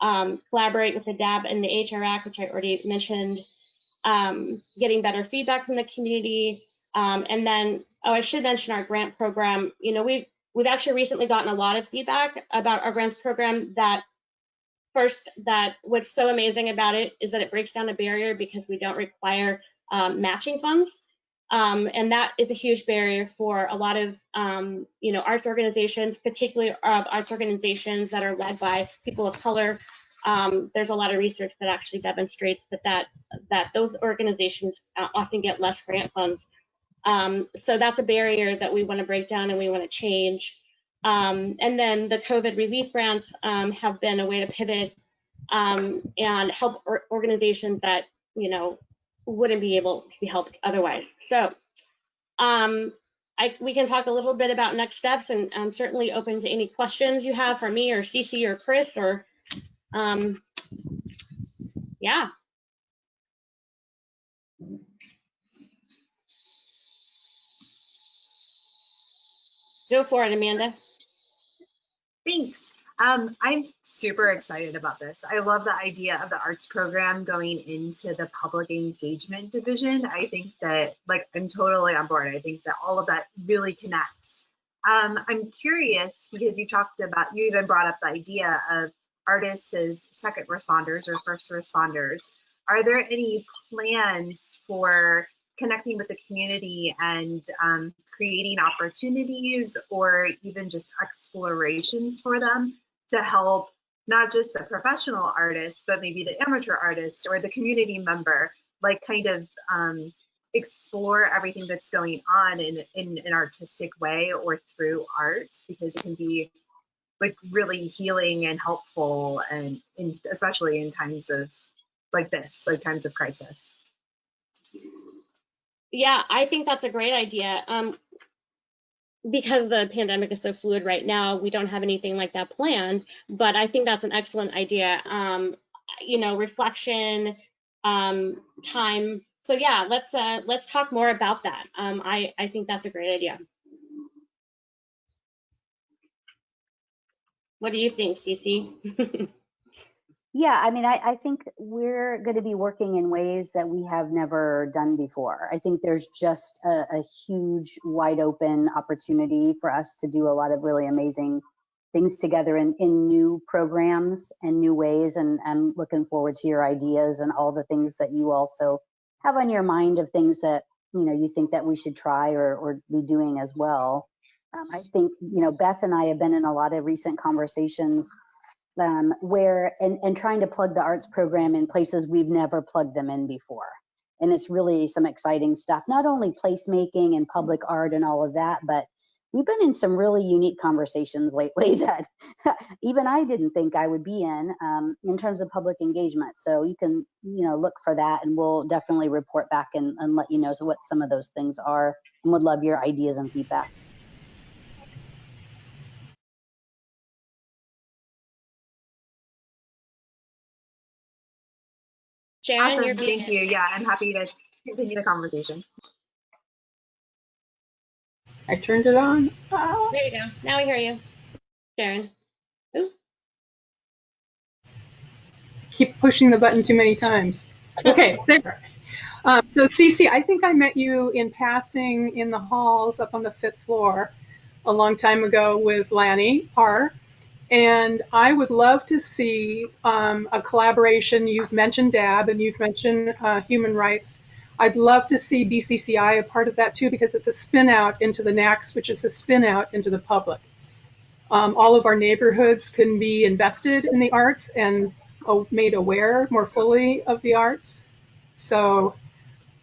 and collaborate with the DAB and the HR Act, which I already mentioned, getting better feedback from the community. And then, I should mention our grant program. We've actually recently gotten a lot of feedback about our grants program. That what's so amazing about it is that it breaks down a barrier because we don't require matching funds. And that is a huge barrier for a lot of arts organizations, particularly arts organizations that are led by people of color. There's a lot of research that actually demonstrates that those organizations often get less grant funds. So that's a barrier that we want to break down and we want to change. And then the COVID relief grants have been a way to pivot and help organizations that wouldn't be able to be helped otherwise. So we can talk a little bit about next steps, and I'm certainly open to any questions you have for me or Cece or Chris, or yeah. Go for it, Amanda. Thanks. I'm super excited about this. I love the idea of the arts program going into the public engagement division. I think that, I'm totally on board. I think that all of that really connects. I'm curious, because you even brought up the idea of artists as second responders or first responders. Are there any plans for connecting with the community and creating opportunities or even just explorations for them to help not just the professional artists, but maybe the amateur artist or the community member, explore everything that's going on in an artistic way or through art, because it can be really healing and helpful, and especially in times of times of crisis. Yeah, I think that's a great idea. Because the pandemic is so fluid right now, we don't have anything like that planned, but I think that's an excellent idea. Reflection, time. So yeah, let's talk more about that. I think that's a great idea. What do you think, Cece? Yeah, I mean, I think we're going to be working in ways that we have never done before. I think there's just a huge, wide open opportunity for us to do a lot of really amazing things together in new programs and new ways. And I'm looking forward to your ideas and all the things that you also have on your mind of things that, you think that we should try or be doing as well. I think, Beth and I have been in a lot of recent conversations where and trying to plug the arts program in places we've never plugged them in before. And it's really some exciting stuff, not only placemaking and public art and all of that, but we've been in some really unique conversations lately that even I didn't think I would be in terms of public engagement. So you can, look for that, and we'll definitely report back and let you know what some of those things are, and would love your ideas and feedback. Sharon, Awesome, you're thank you. Yeah, I'm happy to continue the conversation. I turned it on. There you go. Now we hear you, Sharon. Ooh. Keep pushing the button too many times. Okay, there. So Cece, I think I met you in passing in the halls up on the 5th floor a long time ago with Lanny Parr. And I would love to see a collaboration. You've mentioned DAB and you've mentioned human rights. I'd love to see BCCI a part of that too, because it's a spin out into the NACS, which is a spin out into the public. All of our neighborhoods can be invested in the arts and made aware more fully of the arts. So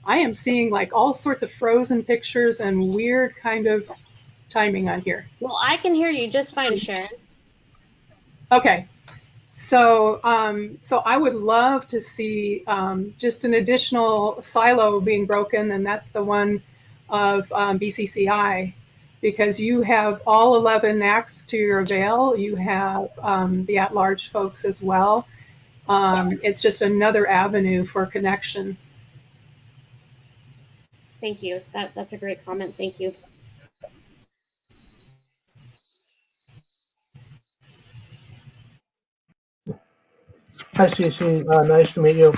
I am seeing like all sorts of frozen pictures and weird kind of timing on here. Well, I can hear you just fine, Sharon. Okay. So, so I would love to see just an additional silo being broken, and that's the one of BCCI, because you have all 11 NACs to your avail. You have the at-large folks as well. It's just another avenue for connection. Thank you. That's a great comment. Thank you. Hi, Cece. Nice to meet you.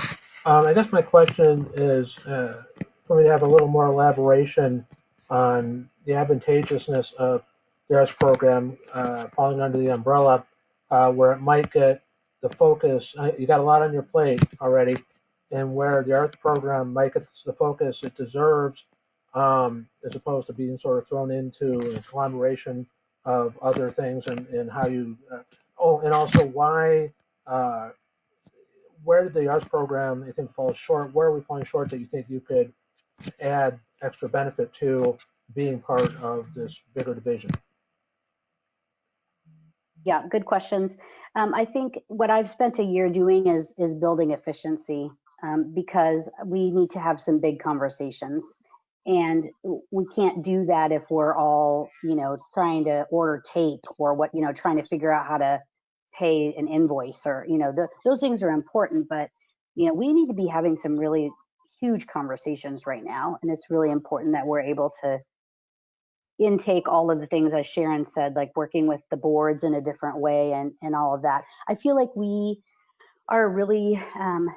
I guess my question is for me to have a little more elaboration on the advantageousness of the arts program falling under the umbrella where it might get the focus. You got a lot on your plate already, and where the arts program might get the focus it deserves, as opposed to being sort of thrown into a conglomeration of other things, and how you. And also why. Where did the arts program you think falls short? Where are we falling short that you think you could add extra benefit to being part of this bigger division? Yeah, good questions. I think what I've spent a year doing is building efficiency, because we need to have some big conversations, and we can't do that if we're all, trying to order tape or trying to figure out how to pay an invoice, or those things are important, but we need to be having some really huge conversations right now, and it's really important that we're able to intake all of the things, as Sharon said, like working with the boards in a different way and all of that. I feel like we are really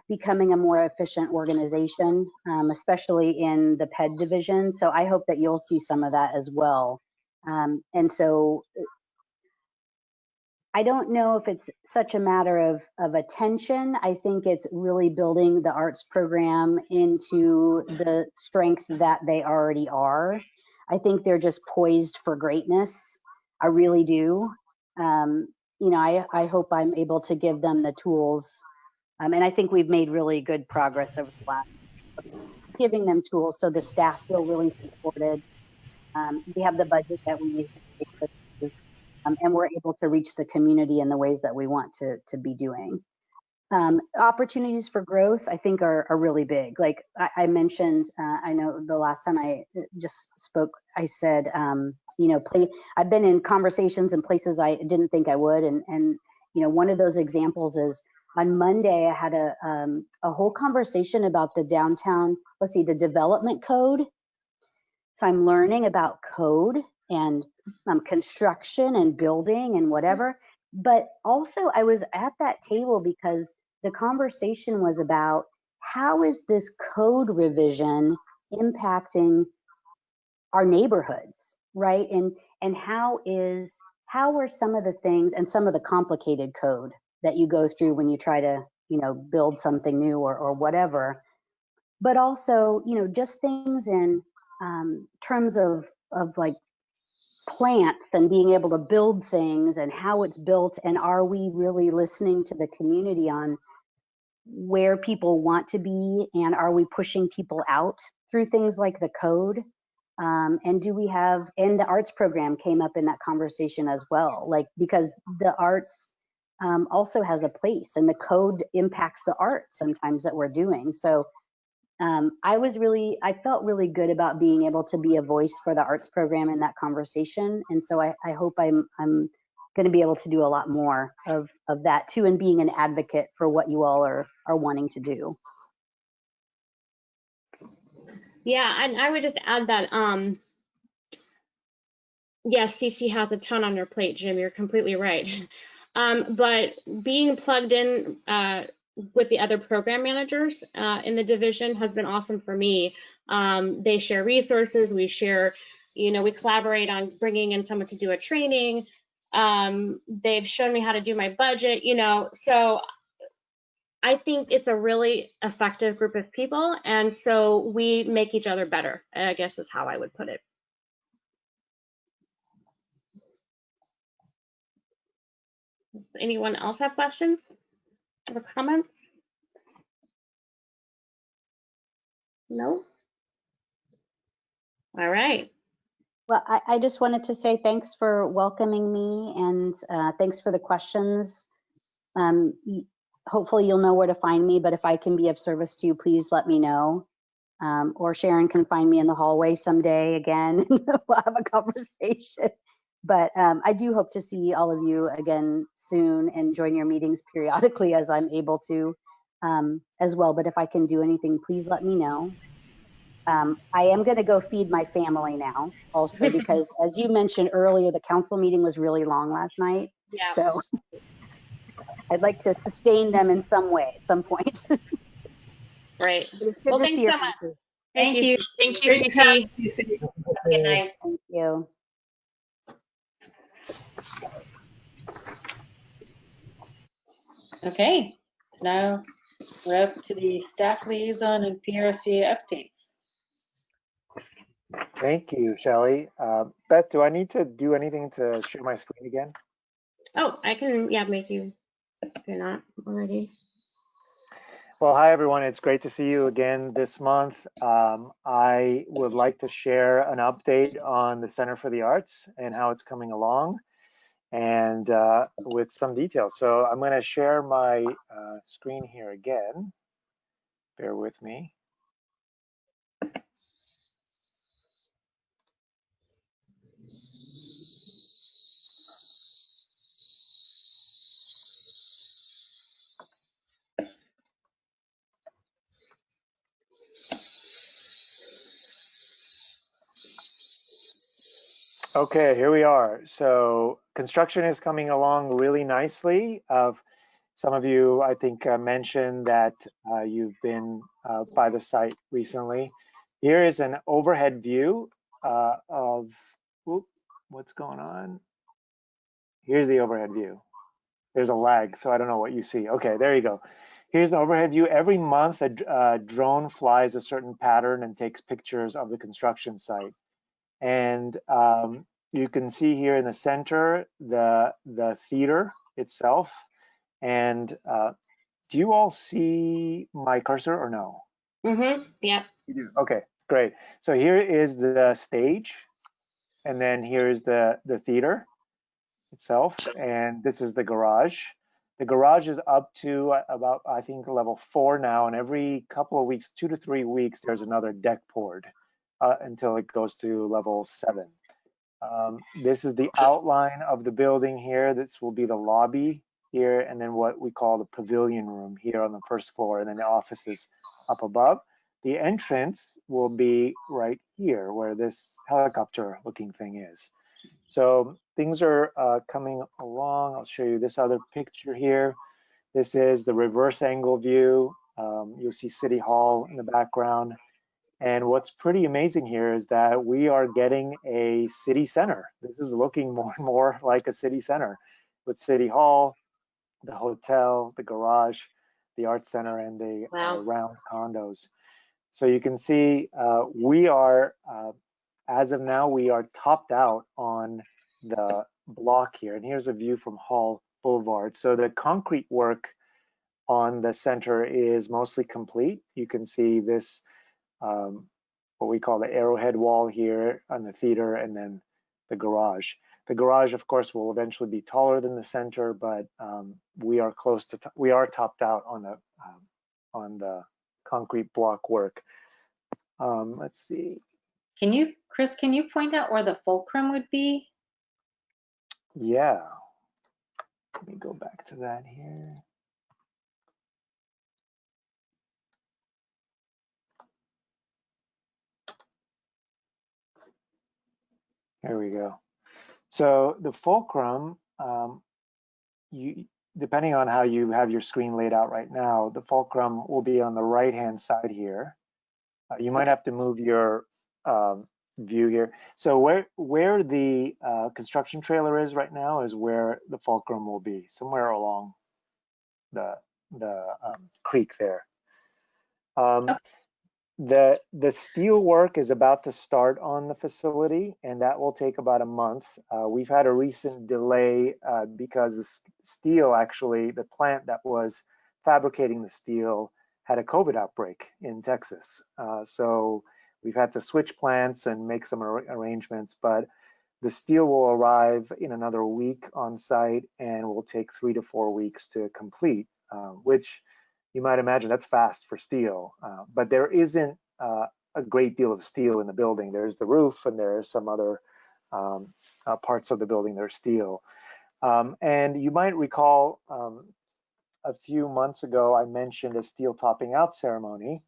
becoming a more efficient organization, especially in the PED division. So I hope that you'll see some of that as well. And so I don't know if it's such a matter of attention. I think it's really building the arts program into the strength that they already are. I think they're just poised for greatness. I really do. I hope I'm able to give them the tools. And I think we've made really good progress over the last, giving them tools so the staff feel really supported. We have the budget that we need to take this, and we're able to reach the community in the ways that we want to be doing. Opportunities for growth, I think, are really big. Like I mentioned, I know the last time I just spoke, I said, I've been in conversations in places I didn't think I would, and one of those examples is on Monday I had a whole conversation about the downtown, the development code. So I'm learning about code and construction and building and whatever. But also I was at that table because the conversation was about how is this code revision impacting our neighborhoods, right? And how are some of the things and some of the complicated code that you go through when you try to, build something new or whatever, but also, just things in terms of like plants and being able to build things and how it's built, and are we really listening to the community on where people want to be, and are we pushing people out through things like the code? And do we have, and the arts program came up in that conversation as well, like, because the arts also has a place, and the code impacts the art sometimes that we're doing. So I felt really good about being able to be a voice for the arts program in that conversation. And so I hope I'm going to be able to do a lot more of that too, and being an advocate for what you all are wanting to do. Yeah, and I would just add that, yes, CC has a ton on your plate, Jim, you're completely right. But being plugged in with the other program managers in the division has been awesome for me. They share resources, we share, we collaborate on bringing in someone to do a training. They've shown me how to do my budget, so I think it's a really effective group of people, and so we make each other better, I guess is how I would put it. Anyone else have questions or comments? No? All right. Well, I just wanted to say thanks for welcoming me, and thanks for the questions. Hopefully you'll know where to find me, but if I can be of service to you, please let me know. Or Sharon can find me in the hallway someday again, and we'll have a conversation. But I do hope to see all of you again soon and join your meetings periodically as I'm able to as well. But if I can do anything, please let me know. I am going to go feed my family now also, because as you mentioned earlier, the council meeting was really long last night. Yeah. So I'd like to sustain them in some way at some point. Right. But it's good to see your faces. Thank you. Thank you, Great to have CC. you, CC. Good night. Thank you. Okay, so now we're up to the staff liaison and PRCA updates. Thank you, Shelley. Beth, do I need to do anything to share my screen again? Oh, I can, make you, if you're not already. Well, hi, everyone. It's great to see you again this month. I would like to share an update on the Center for the Arts and how it's coming along, and with some details. So I'm going to share my screen here again. Bear with me. Okay, here we are. So construction is coming along really nicely. Some of you, I think, mentioned that you've been by the site recently. Here is an overhead view of, what's going on? Here's the overhead view. There's a lag, so I don't know what you see. Okay, there you go. Here's the overhead view. Every month, a drone flies a certain pattern and takes pictures of the construction site. And you can see here in the center, the theater itself. And do you all see my cursor or no? Mm-hmm. Yeah. You do. Okay, great. So here is the stage, and then here's the theater itself, and this is the garage. The garage is up to about, I think, level 4 now, and every couple of weeks, 2 to 3 weeks, there's another deck poured until it goes to level 7. This is the outline of the building here. This will be the lobby here, and then what we call the pavilion room here on the first floor, and then the offices up above. The entrance will be right here where this helicopter looking thing is. So things are coming along. I'll show you this other picture here. This is the reverse angle view. You'll see City Hall in the background. And what's pretty amazing here is that we are getting a city center. This is looking more and more like a city center with City Hall, the hotel, the garage, the art center, and the round condos. So you can see we are, as of now, we are topped out on the block here. And here's a view from Hall Boulevard. So the concrete work on the center is mostly complete. You can see this, what we call the arrowhead wall here on the theater, and then the garage. The garage, of course, will eventually be taller than the center, but we are close to, we are topped out on the concrete block work. Let's see. Chris, can you point out where the fulcrum would be? Yeah. Let me go back to that here. There we go. So the fulcrum, depending on how you have your screen laid out right now, the fulcrum will be on the right-hand side here. You might have to move your view here. So where the construction trailer is right now is where the fulcrum will be, somewhere along the creek there. The steel work is about to start on the facility, and that will take about a month. We've had a recent delay because the steel, actually, the plant that was fabricating the steel had a COVID outbreak in Texas. So we've had to switch plants and make some arrangements, but the steel will arrive in another week on site and will take 3 to 4 weeks to complete, which you might imagine that's fast for steel, but there isn't a great deal of steel in the building. There's the roof and there's some other parts of the building that are steel. And you might recall a few months ago, I mentioned a steel topping out ceremony.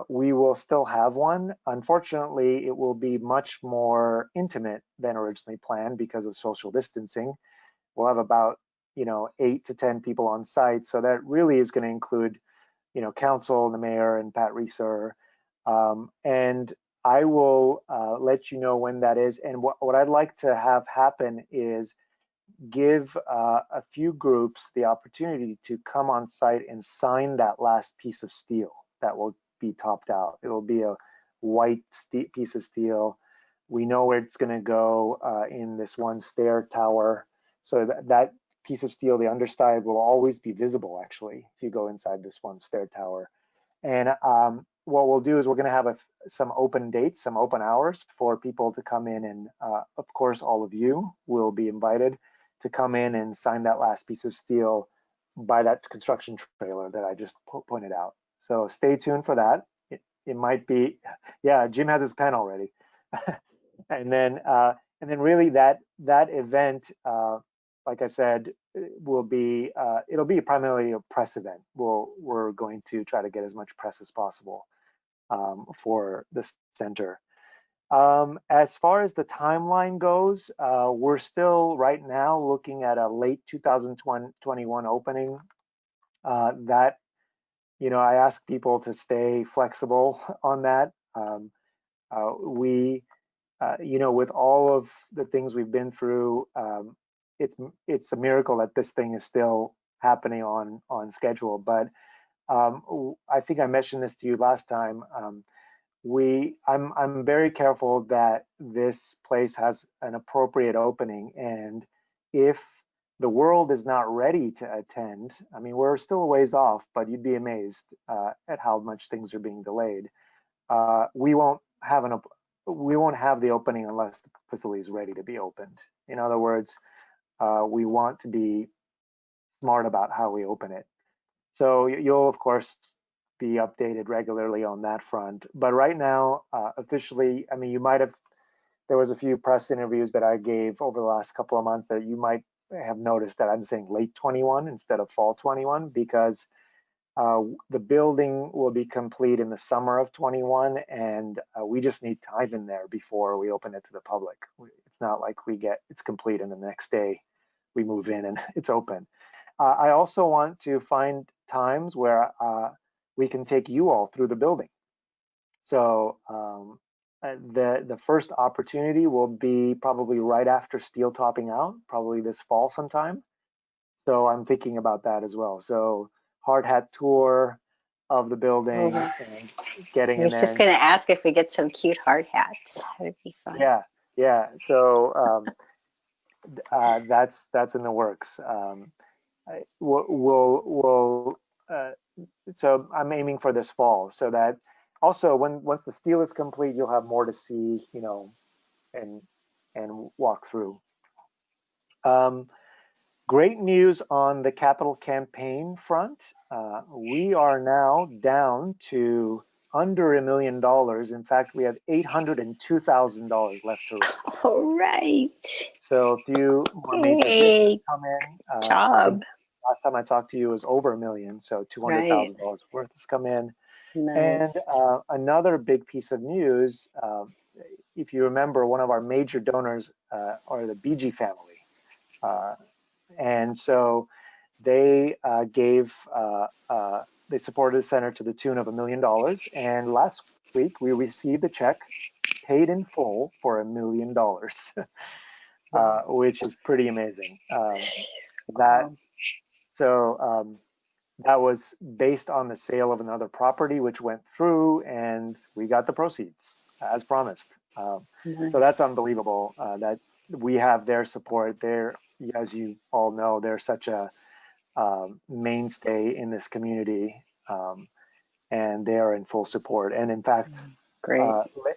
We will still have one. Unfortunately, it will be much more intimate than originally planned because of social distancing. We'll have about 8 to 10 people on site. So that really is going to include, council, the mayor, and Pat Reeser. And I will let you know when that is. And what I'd like to have happen is give a few groups the opportunity to come on site and sign that last piece of steel that will be topped out. It will be a white piece of steel. We know where it's going to go in this one stair tower. So that piece of steel, the underside, will always be visible, actually, if you go inside this one stair tower. And what we'll do is we're going to have some open dates, some open hours for people to come in, and of course, all of you will be invited to come in and sign that last piece of steel by that construction trailer that I just pointed out. So stay tuned for that. It might be, yeah, Jim has his pen already. And then really that event, like I said, will be it'll be primarily a press event. We're going to try to get as much press as possible for the center. As far as the timeline goes, we're still right now looking at a late 2021 opening. That, I ask people to stay flexible on that. With all of the things we've been through, it's a miracle that this thing is still happening on schedule. But I think I mentioned this to you last time. I'm very careful that this place has an appropriate opening, and if the world is not ready to attend, I mean, we're still a ways off, but you'd be amazed at how much things are being delayed. We won't have the opening unless the facility is ready to be opened. In other words, we want to be smart about how we open it. So you'll, of course, be updated regularly on that front. But right now, officially, I mean, there was a few press interviews that I gave over the last couple of months that you might have noticed that I'm saying late 21 instead of fall 21, because the building will be complete in the summer of 21, and we just need time in there before we open it to the public. It's not like it's complete and the next day we move in and it's open. I also want to find times where we can take you all through the building. So the first opportunity will be probably right after steel topping out, probably this fall sometime. So I'm thinking about that as well. So hard hat tour of the building and getting I in was there. just going to ask if we get some cute hard hats. That would be fun. Yeah. So that's in the works. So I'm aiming for this fall, so that also once the steel is complete, you'll have more to see, and walk through. Great news on the capital campaign front. We are now down to under $1 million. In fact, we have $802,000 left to raise. All right. So a few more major hits come in. Job. Last time I talked to you was over $1 million, so $200,000 worth has come in. Nice. And another big piece of news, if you remember, one of our major donors are the BG family. And so they they supported the center to the tune of $1 million. And last week we received a check paid in full for $1 million, which is pretty amazing. That was based on the sale of another property, which went through, and we got the proceeds as promised. Nice. So that's unbelievable that we have their support. As you all know, they're such a mainstay in this community, and they are in full support. And in fact, great.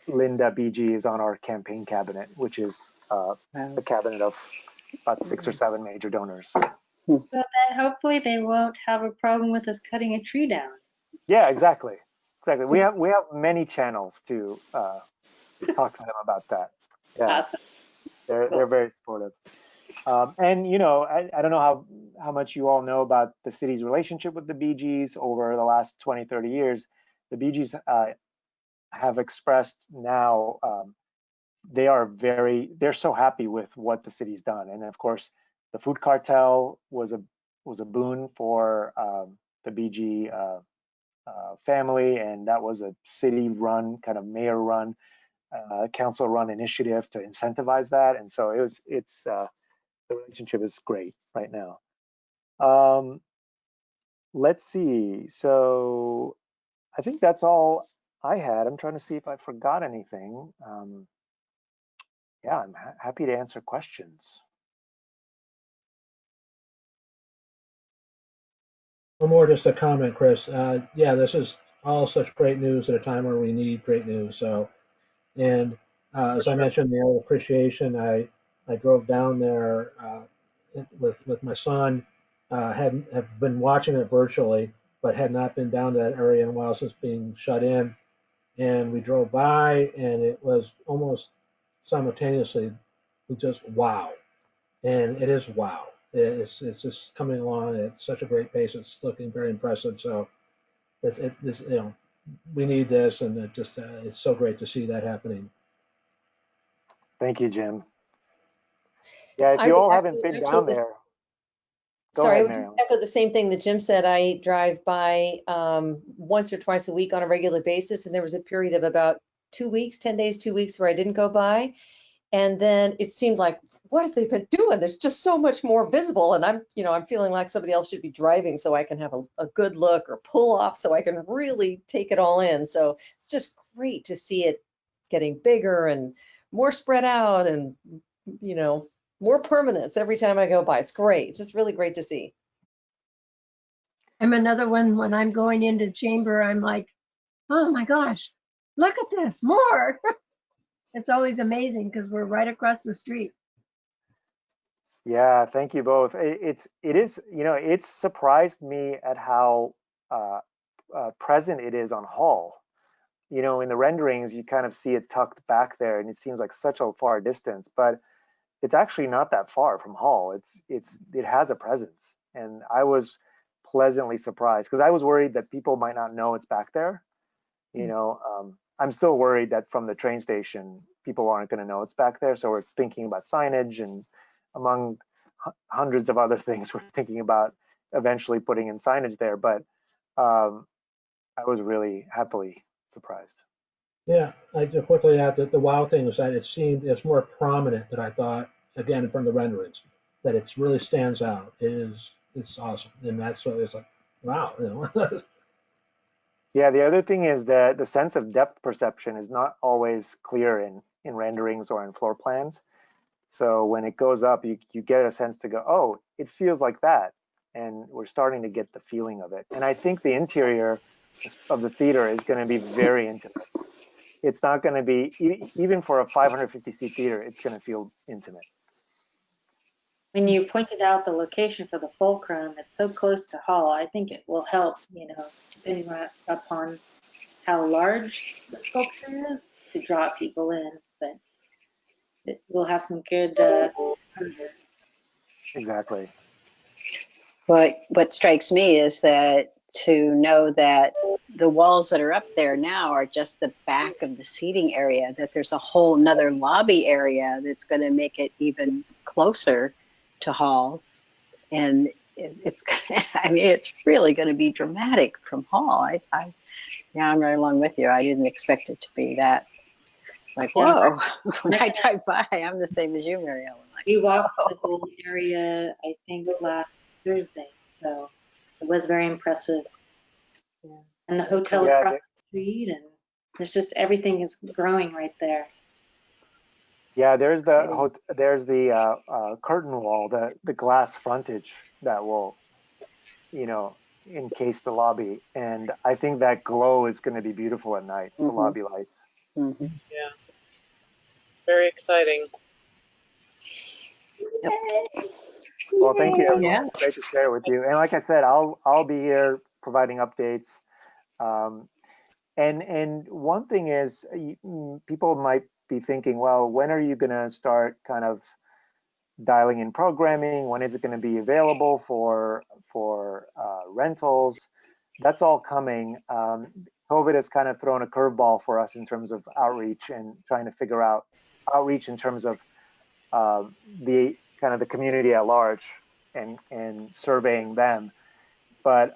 Linda BG is on our campaign cabinet, which is the cabinet of about 6 or 7 major donors. So then hopefully they won't have a problem with us cutting a tree down. Yeah, exactly. We have many channels to talk to them about that. Yeah, awesome. They're very supportive. And I don't know how much you all know about the city's relationship with the BGs over the last 20, 30 years. The BGs have expressed now they're so happy with what the city's done. And of course, the food cartel was a boon for the BG family, and that was a city-run, kind of mayor-run, council-run initiative to incentivize that. And so the relationship is great right now. Let's see. So I think that's all I had. I'm trying to see if I forgot anything. Yeah, I'm happy to answer questions. One more, just a comment, Chris. Yeah, this is all such great news at a time where we need great news. So, and as I mentioned, the old appreciation, I drove down there with my son. Have been watching it virtually, but had not been down to that area in a while since being shut in. And we drove by, and it was almost simultaneously just wow, and it is wow. It's just coming along at such a great pace. It's looking very impressive. So we need this, and it's so great to see that happening. Thank you, Jim. Yeah, if you all haven't been down there, I would echo the same thing that Jim said. I drive by once or twice a week on a regular basis, and there was a period of about 2 weeks, 10 days, 2 weeks where I didn't go by. And then it seemed like, what have they been doing? There's just so much more visible. And I'm feeling like somebody else should be driving so I can have a good look, or pull off so I can really take it all in. So it's just great to see it getting bigger and more spread out, and, more permanence every time I go by. It's great. It's just really great to see. I'm another one. When I'm going into chamber, I'm like, oh my gosh, look at this, more. It's always amazing because we're right across the street. Yeah, thank you both. It's surprised me at how present it is on Hall. In the renderings, you kind of see it tucked back there, and it seems like such a far distance, but it's actually not that far from Hall. It has a presence, and I was pleasantly surprised because I was worried that people might not know it's back there. I'm still worried that from the train station, people aren't going to know it's back there. So we're thinking about signage, and among hundreds of other things, we're thinking about eventually putting in signage there, but I was really happily surprised. Yeah, I just quickly add that the wow thing was that it's more prominent than I thought, again, from the renderings, that it really stands out. It's awesome. And that's what it's like, wow, you know. Yeah, the other thing is that the sense of depth perception is not always clear in renderings or in floor plans. So when it goes up, you get a sense to go, oh, it feels like that. And we're starting to get the feeling of it. And I think the interior of the theater is going to be very intimate. It's not going to be, even for a 550 seat theater, it's going to feel intimate. When you pointed out the location for the fulcrum, it's so close to Hall. I think it will help, you know, depending upon how large the sculpture is, to draw people in. But it will have some good. Exactly. What strikes me is that to know that the walls that are up there now are just the back of the seating area, that there's a whole nother lobby area that's going to make it even closer to Hall. And it's, I mean, it's really going to be dramatic from Hall. Yeah, I'm right along with you. I didn't expect it to be that, like, whoa. When I drive by, I'm the same as you, Mary Ellen. Like, we walked the whole area, I think, last Thursday. So it was very impressive. Yeah. And the hotel across the street, and there's just everything is growing right there. Yeah, there's the curtain wall, the glass frontage that will, you know, encase the lobby, and I think that glow is going to be beautiful at night. The lobby lights. Yeah, it's very exciting. Yep. Well, thank you, everyone. Yeah. It's great to share with you. And like I said, I'll be here providing updates. And one thing is, people might be thinking, well, when are you going to start kind of dialing in programming? When is it going to be available for rentals? That's all coming. COVID has kind of thrown a curveball for us in terms of outreach and trying to figure out outreach in terms of the kind of the community at large and surveying them. But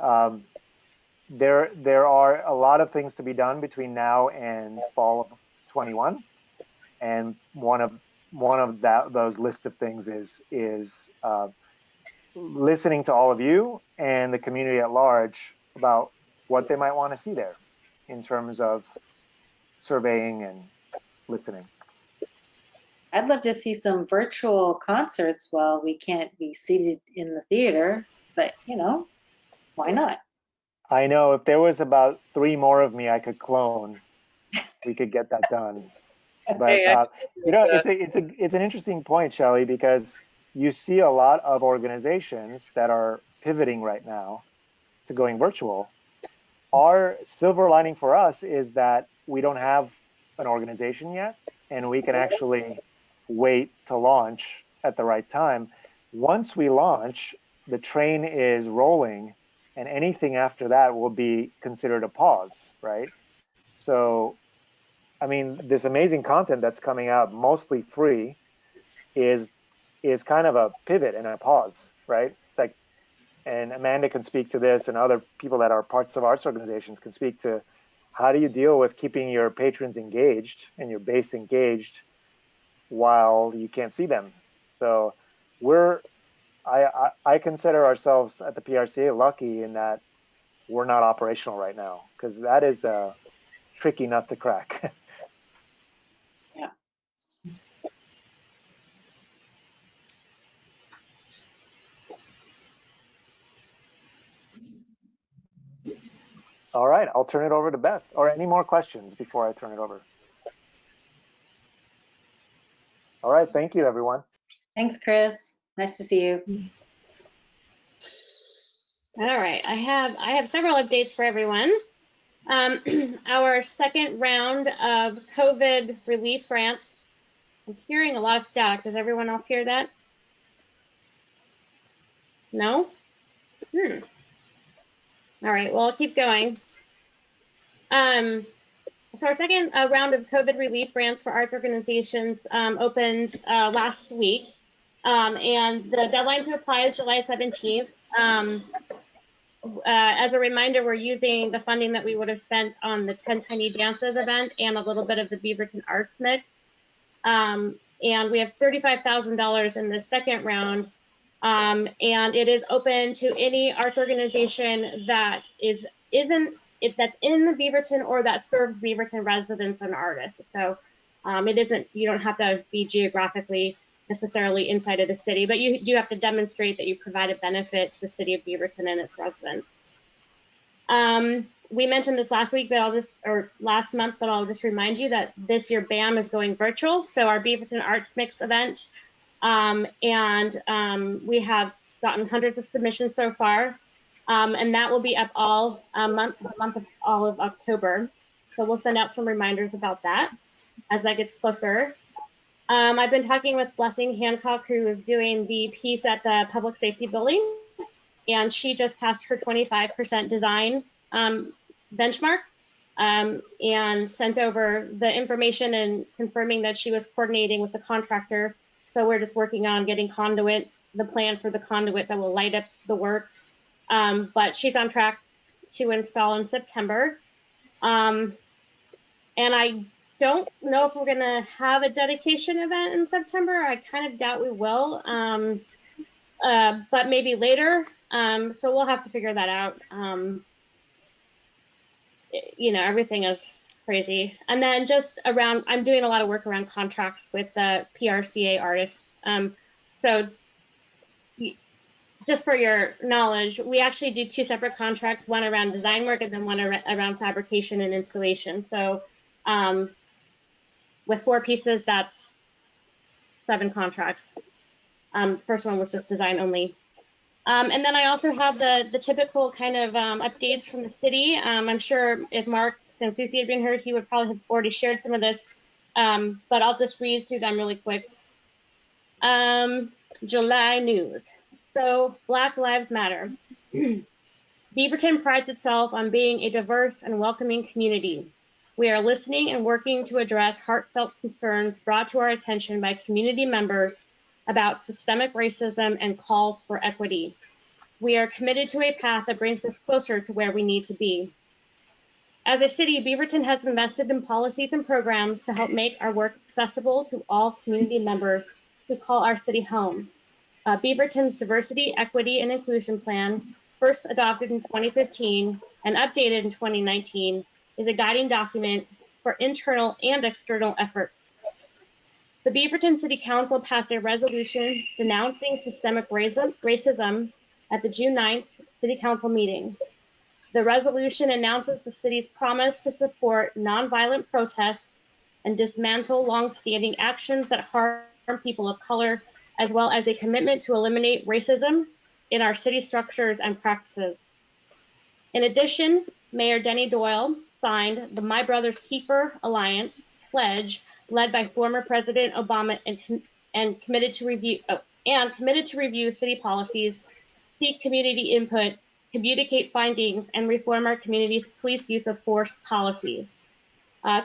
there are a lot of things to be done between now and fall of 21, and one of those list of things is listening to all of you and the community at large about what they might want to see there in terms of surveying and listening. I'd love to see some virtual concerts while we can't be seated in the theater, but you know, why not? I know if there was about 3 more of me I could clone, we could get that done. But you know, it's an interesting point, Shelley, because you see a lot of organizations that are pivoting right now to going virtual. Our silver lining for us is that we don't have an organization yet, and we can actually wait to launch at the right time. Once we launch, the train is rolling, and anything after that will be considered a pause, right? So, I mean, this amazing content that's coming out, mostly free, is kind of a pivot and a pause, right? It's like, and Amanda can speak to this, and other people that are parts of arts organizations can speak to how do you deal with keeping your patrons engaged and your base engaged while you can't see them. So I consider ourselves at the PRCA lucky in that we're not operational right now, because that is a tricky nut to crack. Yeah. All right, I'll turn it over to Beth. Or any more questions before I turn it over? All right, thank you, everyone. Thanks, Chris. Nice to see you. All right, I have several updates for everyone. Our second round of COVID relief grants. I'm hearing a lot of static. Does everyone else hear that? No? All right, well, I'll keep going. So our second round of COVID relief grants for arts organizations opened last week. And the deadline to apply is July 17th. As a reminder, we're using the funding that we would have spent on the 10 Tiny Dances event and a little bit of the Beaverton Arts Mix. And we have $35,000 in the second round. And it is open to any arts organization that that's in the Beaverton or that serves Beaverton residents and artists. So it isn't, you don't have to be geographically necessarily inside of the city, but you do have to demonstrate that you provide a benefit to the city of Beaverton and its residents. We mentioned this last week, but last month, but I'll just remind you that this year BAM is going virtual. So our Beaverton Arts Mix event, we have gotten hundreds of submissions so far, and that will be up all month of all of October. So we'll send out some reminders about that as that gets closer. I've been talking with Blessing Hancock, who is doing the piece at the Public Safety Building, and she just passed her 25% design benchmark and sent over the information and confirming that she was coordinating with the contractor. So we're just working on getting the plan for the conduit that will light up the work. But she's on track to install in September. And I don't know if we're going to have a dedication event in September. I kind of doubt we will, but maybe later. So we'll have to figure that out. Everything is crazy. And then just around, I'm doing a lot of work around contracts with the PRCA artists. So just for your knowledge, we actually do 2 separate contracts, one around design work and then one around fabrication and installation. So with 4 pieces, that's 7 contracts. First one was just design only. And then I also have the typical kind of updates from the city. I'm sure if Mark Sansucci had been here, he would probably have already shared some of this, but I'll just read through them really quick. July news. So Black Lives Matter. Beaverton prides itself on being a diverse and welcoming community. We are listening and working to address heartfelt concerns brought to our attention by community members about systemic racism and calls for equity. We are committed to a path that brings us closer to where we need to be. As a city, Beaverton has invested in policies and programs to help make our work accessible to all community members who call our city home. Beaverton's Diversity, Equity, and Inclusion Plan, first adopted in 2015 and updated in 2019, is a guiding document for internal and external efforts. The Beaverton City Council passed a resolution denouncing systemic racism at the June 9th City Council meeting. The resolution announces the city's promise to support nonviolent protests and dismantle longstanding actions that harm people of color, as well as a commitment to eliminate racism in our city structures and practices. In addition, Mayor Denny Doyle signed the My Brother's Keeper Alliance pledge, led by former President Obama, and committed to review city policies, seek community input, communicate findings, and reform our community's police use of force policies.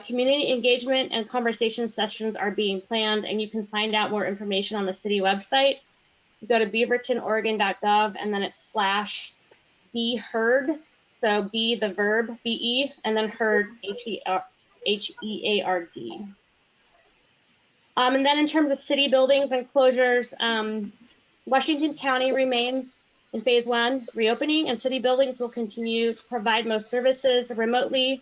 Community engagement and conversation sessions are being planned, and you can find out more information on the city website. You go to beavertonoregon.gov, and then it's /be heard. So be the verb, be, and then heard, H-E-A-R-D. And then in terms of city buildings and closures, Washington County remains in phase 1 reopening, and city buildings will continue to provide most services remotely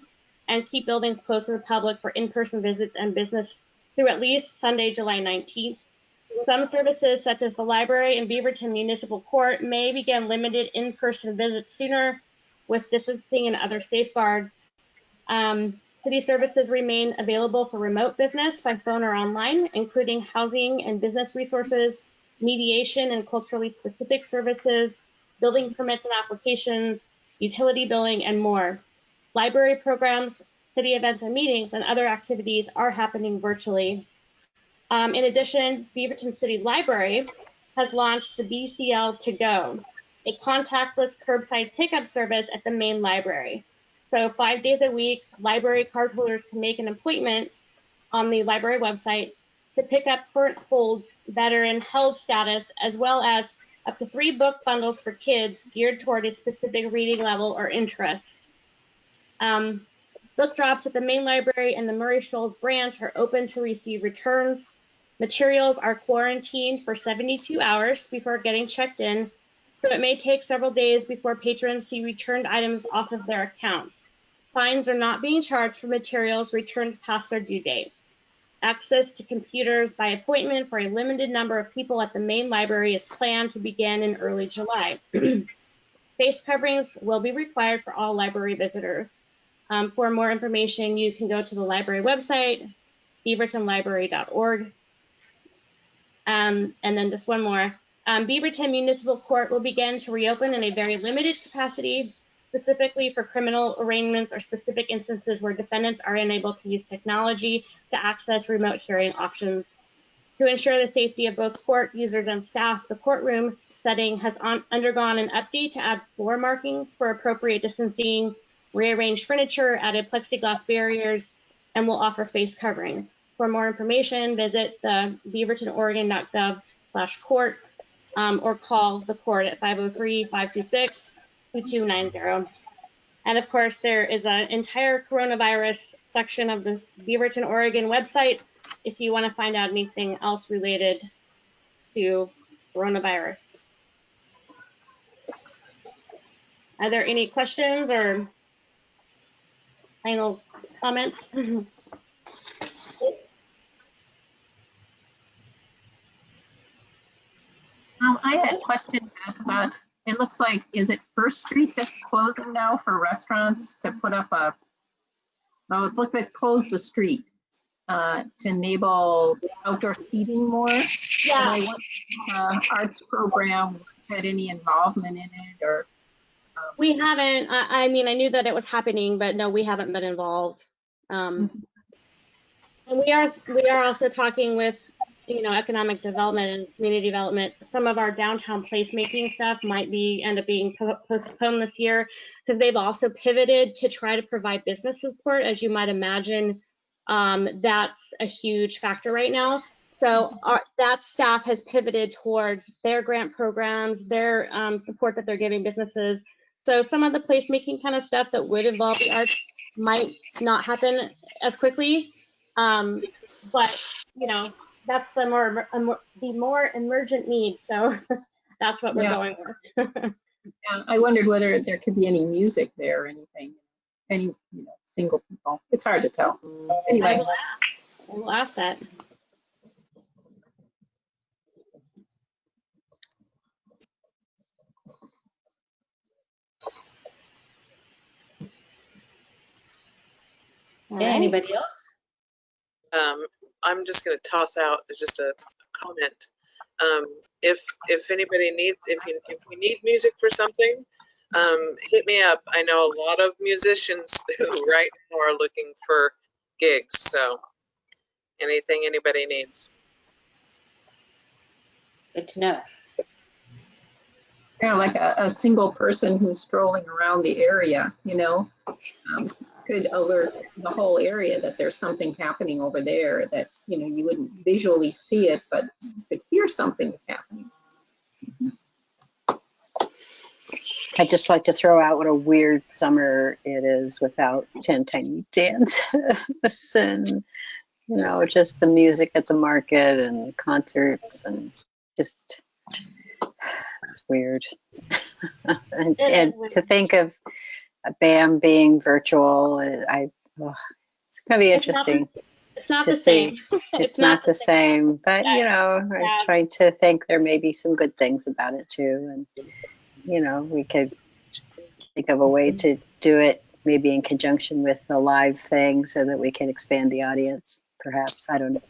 and keep buildings closed to the public for in-person visits and business through at least Sunday, July 19th. Some services, such as the library and Beaverton Municipal Court, may begin limited in-person visits sooner with distancing and other safeguards. City services remain available for remote business by phone or online, including housing and business resources, mediation and culturally specific services, building permits and applications, utility billing, and more. Library programs, city events and meetings, and other activities are happening virtually. In addition, Beaverton City Library has launched the BCL To Go, a contactless curbside pickup service at the main library. So 5 days a week, library card holders can make an appointment on the library website to pick up current holds that are in held status, as well as up to 3 book bundles for kids geared toward a specific reading level or interest. Book drops at the main library and the Murray Shoals branch are open to receive returns. Materials are quarantined for 72 hours before getting checked in, so it may take several days before patrons see returned items off of their account. Fines are not being charged for materials returned past their due date. Access to computers by appointment for a limited number of people at the main library is planned to begin in early July. Face coverings will be required for all library visitors. For more information, you can go to the library website, beavertonlibrary.org. And then just one more. Beaverton Municipal Court will begin to reopen in a very limited capacity, specifically for criminal arraignments or specific instances where defendants are unable to use technology to access remote hearing options. To ensure the safety of both court users and staff, the courtroom setting has undergone an update to add floor markings for appropriate distancing, rearranged furniture, added plexiglass barriers, and will offer face coverings. For more information, visit the beavertonoregon.gov/court or call the court at 503-526-2290. And of course, there is an entire coronavirus section of this Beaverton, Oregon website if you want to find out anything else related to coronavirus. Are there any questions or final comments? I had a question about, it looks like, is it First Street that's closing now for restaurants to put up a, oh, it looked like close the street to enable outdoor seating more? Yeah. And I wonder if arts program had any involvement in it, or? We haven't. I mean, I knew that it was happening, but no, we haven't been involved. And we are also talking with, economic development and community development. Some of our downtown placemaking stuff might end up being postponed this year because they've also pivoted to try to provide business support. As you might imagine, that's a huge factor right now. So that staff has pivoted towards their grant programs, their support that they're giving businesses. So some of the placemaking kind of stuff that would involve the arts might not happen as quickly, but that's the more emergent needs. So that's what we're going with. Yeah, I wondered whether there could be any music there or anything, any single people. It's hard to tell. Anyway, we'll ask that. Okay, anybody else? I'm just going to toss out just a comment. If anybody needs, if you need music for something, hit me up. I know a lot of musicians who right now are looking for gigs. So anything anybody needs. Good to know. Yeah, like a single person who's strolling around the area, could alert the whole area that there's something happening over there that, you wouldn't visually see it, but you could hear something's happening. I'd just like to throw out what a weird summer it is without Ten Tiny Dance and, just the music at the market and concerts and just, it's weird. and to think of BAM being virtual, it's going to be interesting. It's not to the see. same. It's not the same, but I try to think there may be some good things about it too, and we could think of a way to do it maybe in conjunction with the live thing so that we can expand the audience, perhaps. I don't know.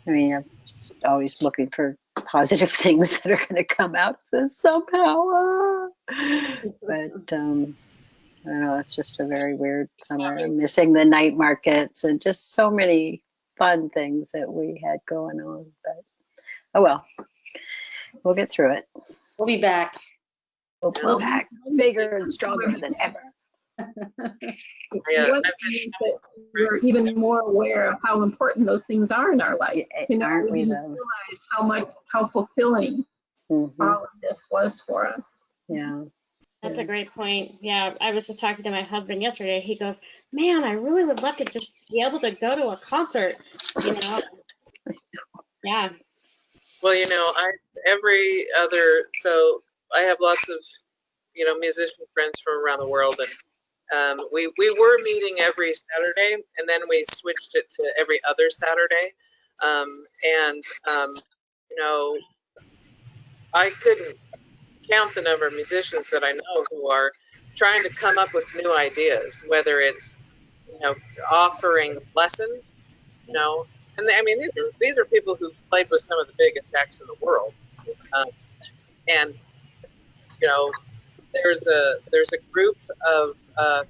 I mean, I'm just always looking for positive things that are going to come out of this somehow. But I don't know, it's just a very weird summer. I'm missing the night markets and just so many fun things that we had going on. But oh well, we'll get through it. We'll be back. We'll be back bigger and stronger than ever. Yeah, What means that we're even more aware of how important those things are in our life. You know, Aren't we we didn't though? realize how fulfilling Mm-hmm. all of this was for us. Yeah. That's a great point. Yeah, I was just talking to my husband yesterday. He goes, "Man, I really would love to just be able to go to a concert." You know? Yeah. Well, you know, so I have lots of, you know, musician friends from around the world, and we were meeting every Saturday, and then we switched it to every other Saturday. And you know, I couldn't count the number of musicians that I know who are trying to come up with new ideas, whether it's, you know, offering lessons, you know, and I mean these are people who've played with some of the biggest acts in the world, um, and you know, there's a group of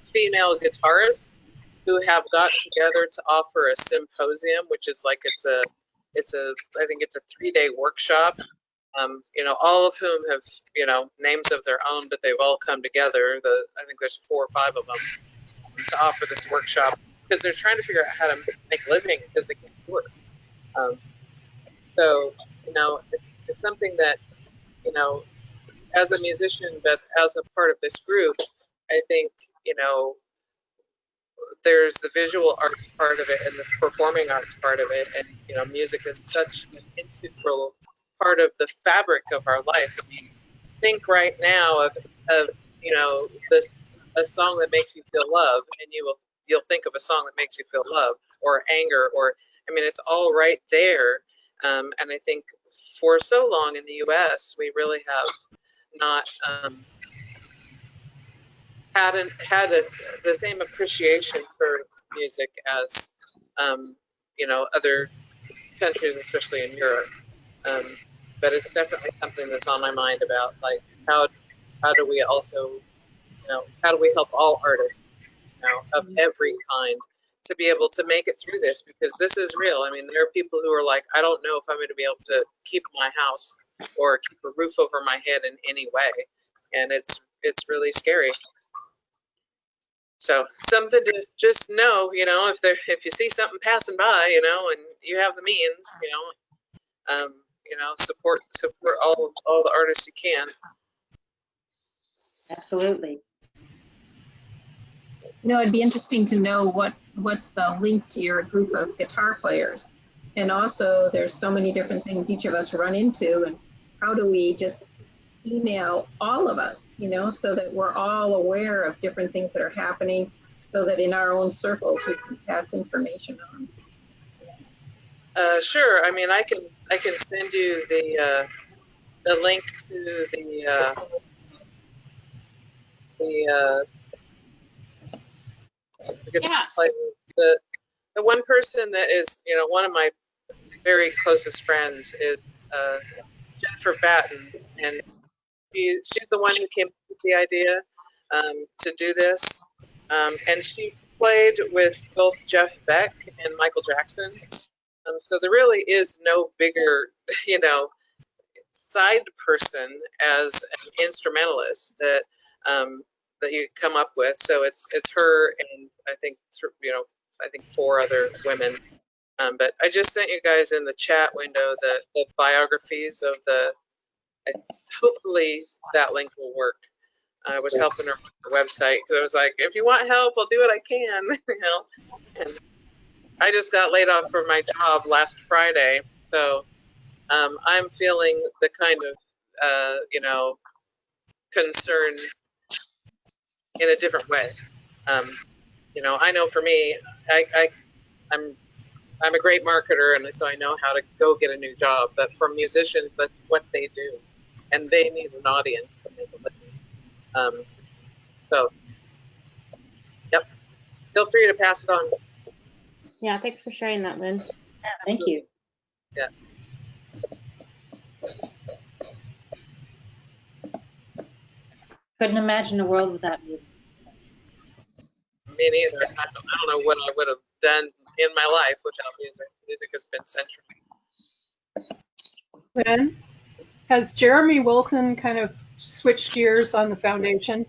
female guitarists who have gotten together to offer a symposium, which is like it's a I think it's a 3-day workshop. You know, all of whom have, you know, names of their own, but they've all come together. I think there's 4 or 5 of them to offer this workshop because they're trying to figure out how to make a living because they can't tour. Um, so, you know, it's something that, you know, as a musician, but as a part of this group, I think, you know, there's the visual arts part of it and the performing arts part of it. And, you know, music is such an integral part of the fabric of our life. I mean, think right now of you know, a song that makes you feel love, and you'll think of a song that makes you feel love or anger, or I mean, it's all right there. And I think for so long in the U.S., we really have not the same appreciation for music as you know, other countries, especially in Europe. Um, but it's definitely something that's on my mind about like how do we also, you know, how do we help all artists, you know, of every kind to be able to make it through this, because this is real. I mean, there are people who are like, I don't know if I'm going to be able to keep my house or keep a roof over my head in any way, and it's really scary. So something to just know, you know, if you see something passing by, you know, and you have the means, you know, support all the artists you can. Absolutely. You know, it'd be interesting to know what's the link to your group of guitar players. And also, there's so many different things each of us run into, and how do we just email all of us, you know, so that we're all aware of different things that are happening, so that in our own circles we can pass information on. Sure. I mean, I can send you the link to the guitar player. The one person that is, you know, one of my very closest friends is Jennifer Batten, and she's the one who came up with the idea to do this, and she played with both Jeff Beck and Michael Jackson. So there really is no bigger, you know, side person as an instrumentalist that that you come up with. So it's her and I think, you know, I think 4 other women. But I just sent you guys in the chat window the biographies of hopefully that link will work. I was helping her with her website because I was like, if you want help, I'll do what I can, you know. And I just got laid off from my job last Friday, so I'm feeling the kind of you know, concern in a different way. You know, I know for me, I'm a great marketer, and so I know how to go get a new job. But for musicians, that's what they do, and they need an audience to make a living. So, yep. Feel free to pass it on. Yeah, thanks for sharing that, Lynn. Thank you. Yeah. Couldn't imagine a world without music. Me neither. I don't know what I would have done in my life without music. Music has been central. Lynn, has Jeremy Wilson kind of switched gears on the foundation?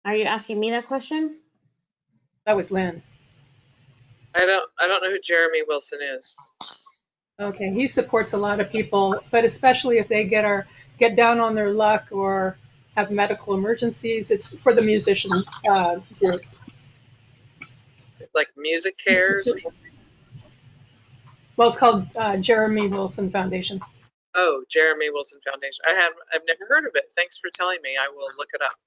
Are you asking me that question? That was Lynn. I don't know who Jeremy Wilson is. Okay, he supports a lot of people, but especially if they get down on their luck or have medical emergencies. It's for the musician group. Like Music Cares? Well, it's called Jeremy Wilson Foundation. Oh, Jeremy Wilson Foundation. I've never heard of it. Thanks for telling me. I will look it up.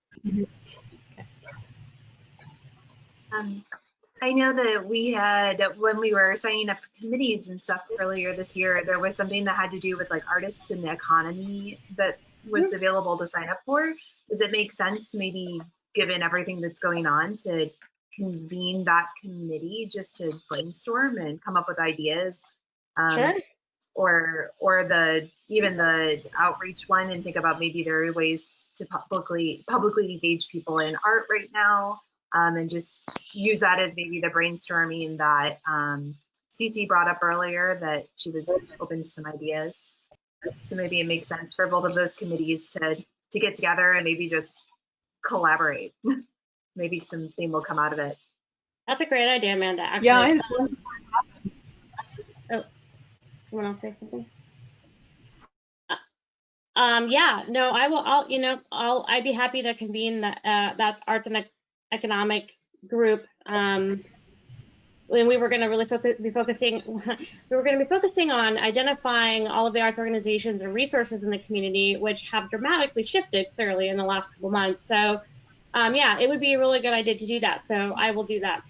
I know that we had, when we were signing up for committees and stuff earlier this year, there was something that had to do with like artists in the economy that was available to sign up for. Does it make sense, maybe given everything that's going on, to convene that committee just to brainstorm and come up with ideas? Sure. Or even the outreach one, and think about maybe there are ways to publicly engage people in art right now, and just use that as maybe the brainstorming that Cece brought up earlier, that she was open to some ideas. So maybe it makes sense for both of those committees to get together and maybe just collaborate. Maybe something will come out of it. That's a great idea, Amanda. Actually. Yeah, I know. Oh, someone else say something? Yeah, no, I will. I'd be happy to convene that arts and economic group. When we were going to really be focusing on identifying all of the arts organizations and resources in the community, which have dramatically shifted clearly in the last couple months. So, yeah, it would be a really good idea to do that. So I will do that.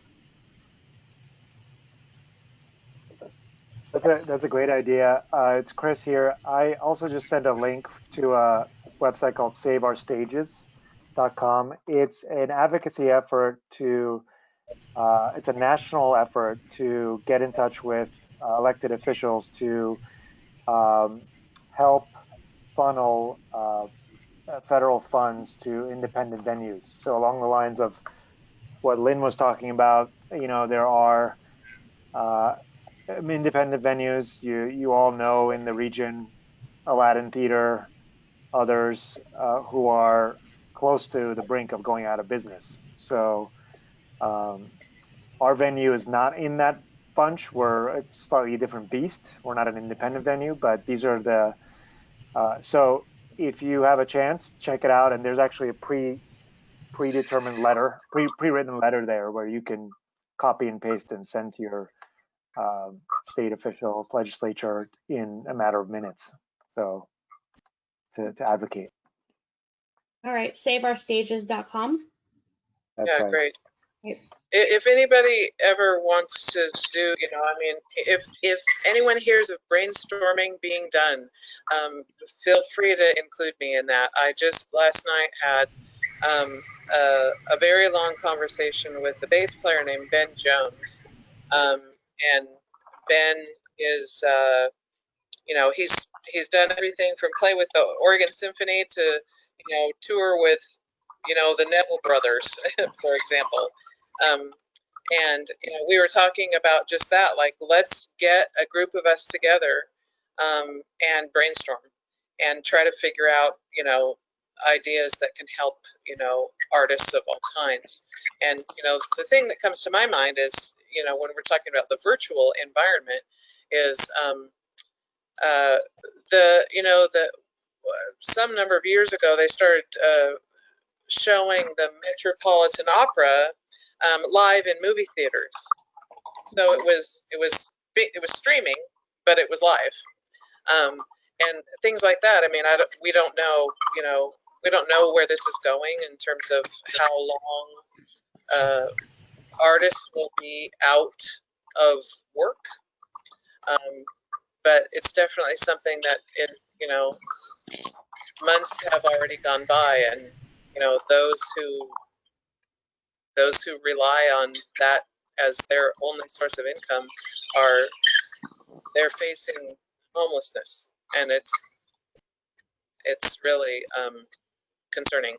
That's a great idea. It's Chris here. I also just sent a link to a website called SaveOurStages.com. It's an advocacy effort it's a national effort to get in touch with elected officials to help funnel federal funds to independent venues. So along the lines of what Lynn was talking about, there are independent venues you all know in the region, Aladdin Theater, others who are close to the brink of going out of business. So our venue is not in that bunch. We're a slightly different beast. We're not an independent venue, but these are the so if you have a chance, check it out. And there's actually a predetermined letter, pre-written letter there where you can copy and paste and send to your state officials, legislature in a matter of minutes. So to advocate. All right, SaveOurStages.com. That's yeah, right. Great. Yep. If anybody ever wants to do, if anyone hears of brainstorming being done, feel free to include me in that. I just last night had a very long conversation with the bass player named Ben Jones, and Ben is, he's done everything from play with the Oregon Symphony to, tour with, the Neville Brothers, for example. And we were talking about just that, like, let's get a group of us together and brainstorm and try to figure out, ideas that can help, artists of all kinds. And, the thing that comes to my mind is, when we're talking about the virtual environment is some number of years ago, they started showing the Metropolitan Opera live in movie theaters. So it was streaming, but it was live, and things like that. I mean, we don't know, we don't know where this is going in terms of how long artists will be out of work. But it's definitely something that is, months have already gone by, and those who rely on that as their only source of income they're facing homelessness, and it's really concerning.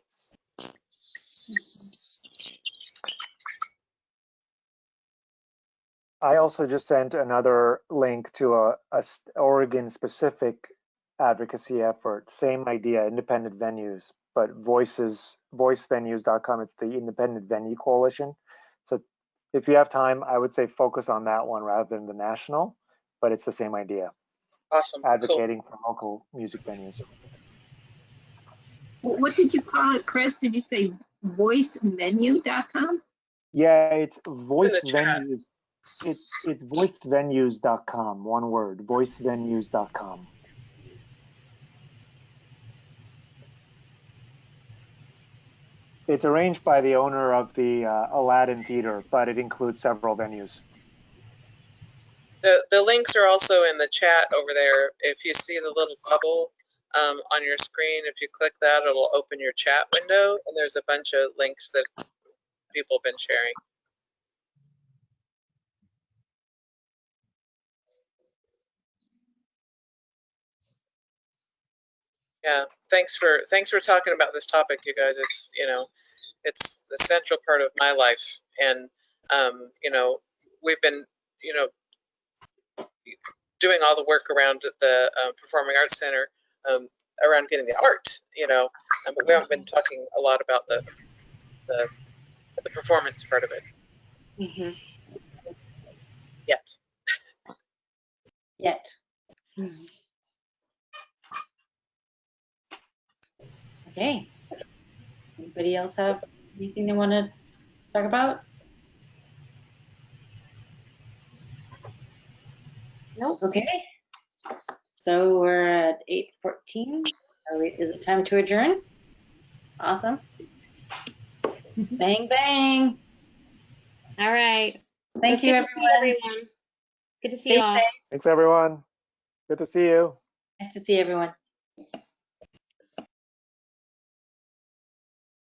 I also just sent another link to a Oregon specific advocacy effort. Same idea, independent venues, but voicevenues.com. It's the Independent Venue Coalition. So if you have time, I would say focus on that one rather than the national, but it's the same idea. Awesome. Advocating for local music venues. What did you call it, Chris? Did you say voicemenu.com? Yeah, it's voice venues. It's voicedvenues.com, one word, voicevenues.com. It's arranged by the owner of the Aladdin Theater, but it includes several venues. The links are also in the chat over there. If you see the little bubble on your screen, if you click that, it'll open your chat window, and there's a bunch of links that people have been sharing. Yeah, thanks for talking about this topic, you guys. It's, you know, it's the central part of my life, and you know, we've been, you know, doing all the work around the Performing Arts Center, around getting the art, you know, but we haven't been talking a lot about the performance part of it. Mm-hmm. Yet. Mm-hmm. Okay. Anybody else have anything they want to talk about? Nope. Okay. So we're at 8:14. Is it time to adjourn? Awesome. Bang, bang. All right. Thank you, everyone. Good to see Stay you all. safe. Thanks, everyone. Good to see you. Nice to see everyone.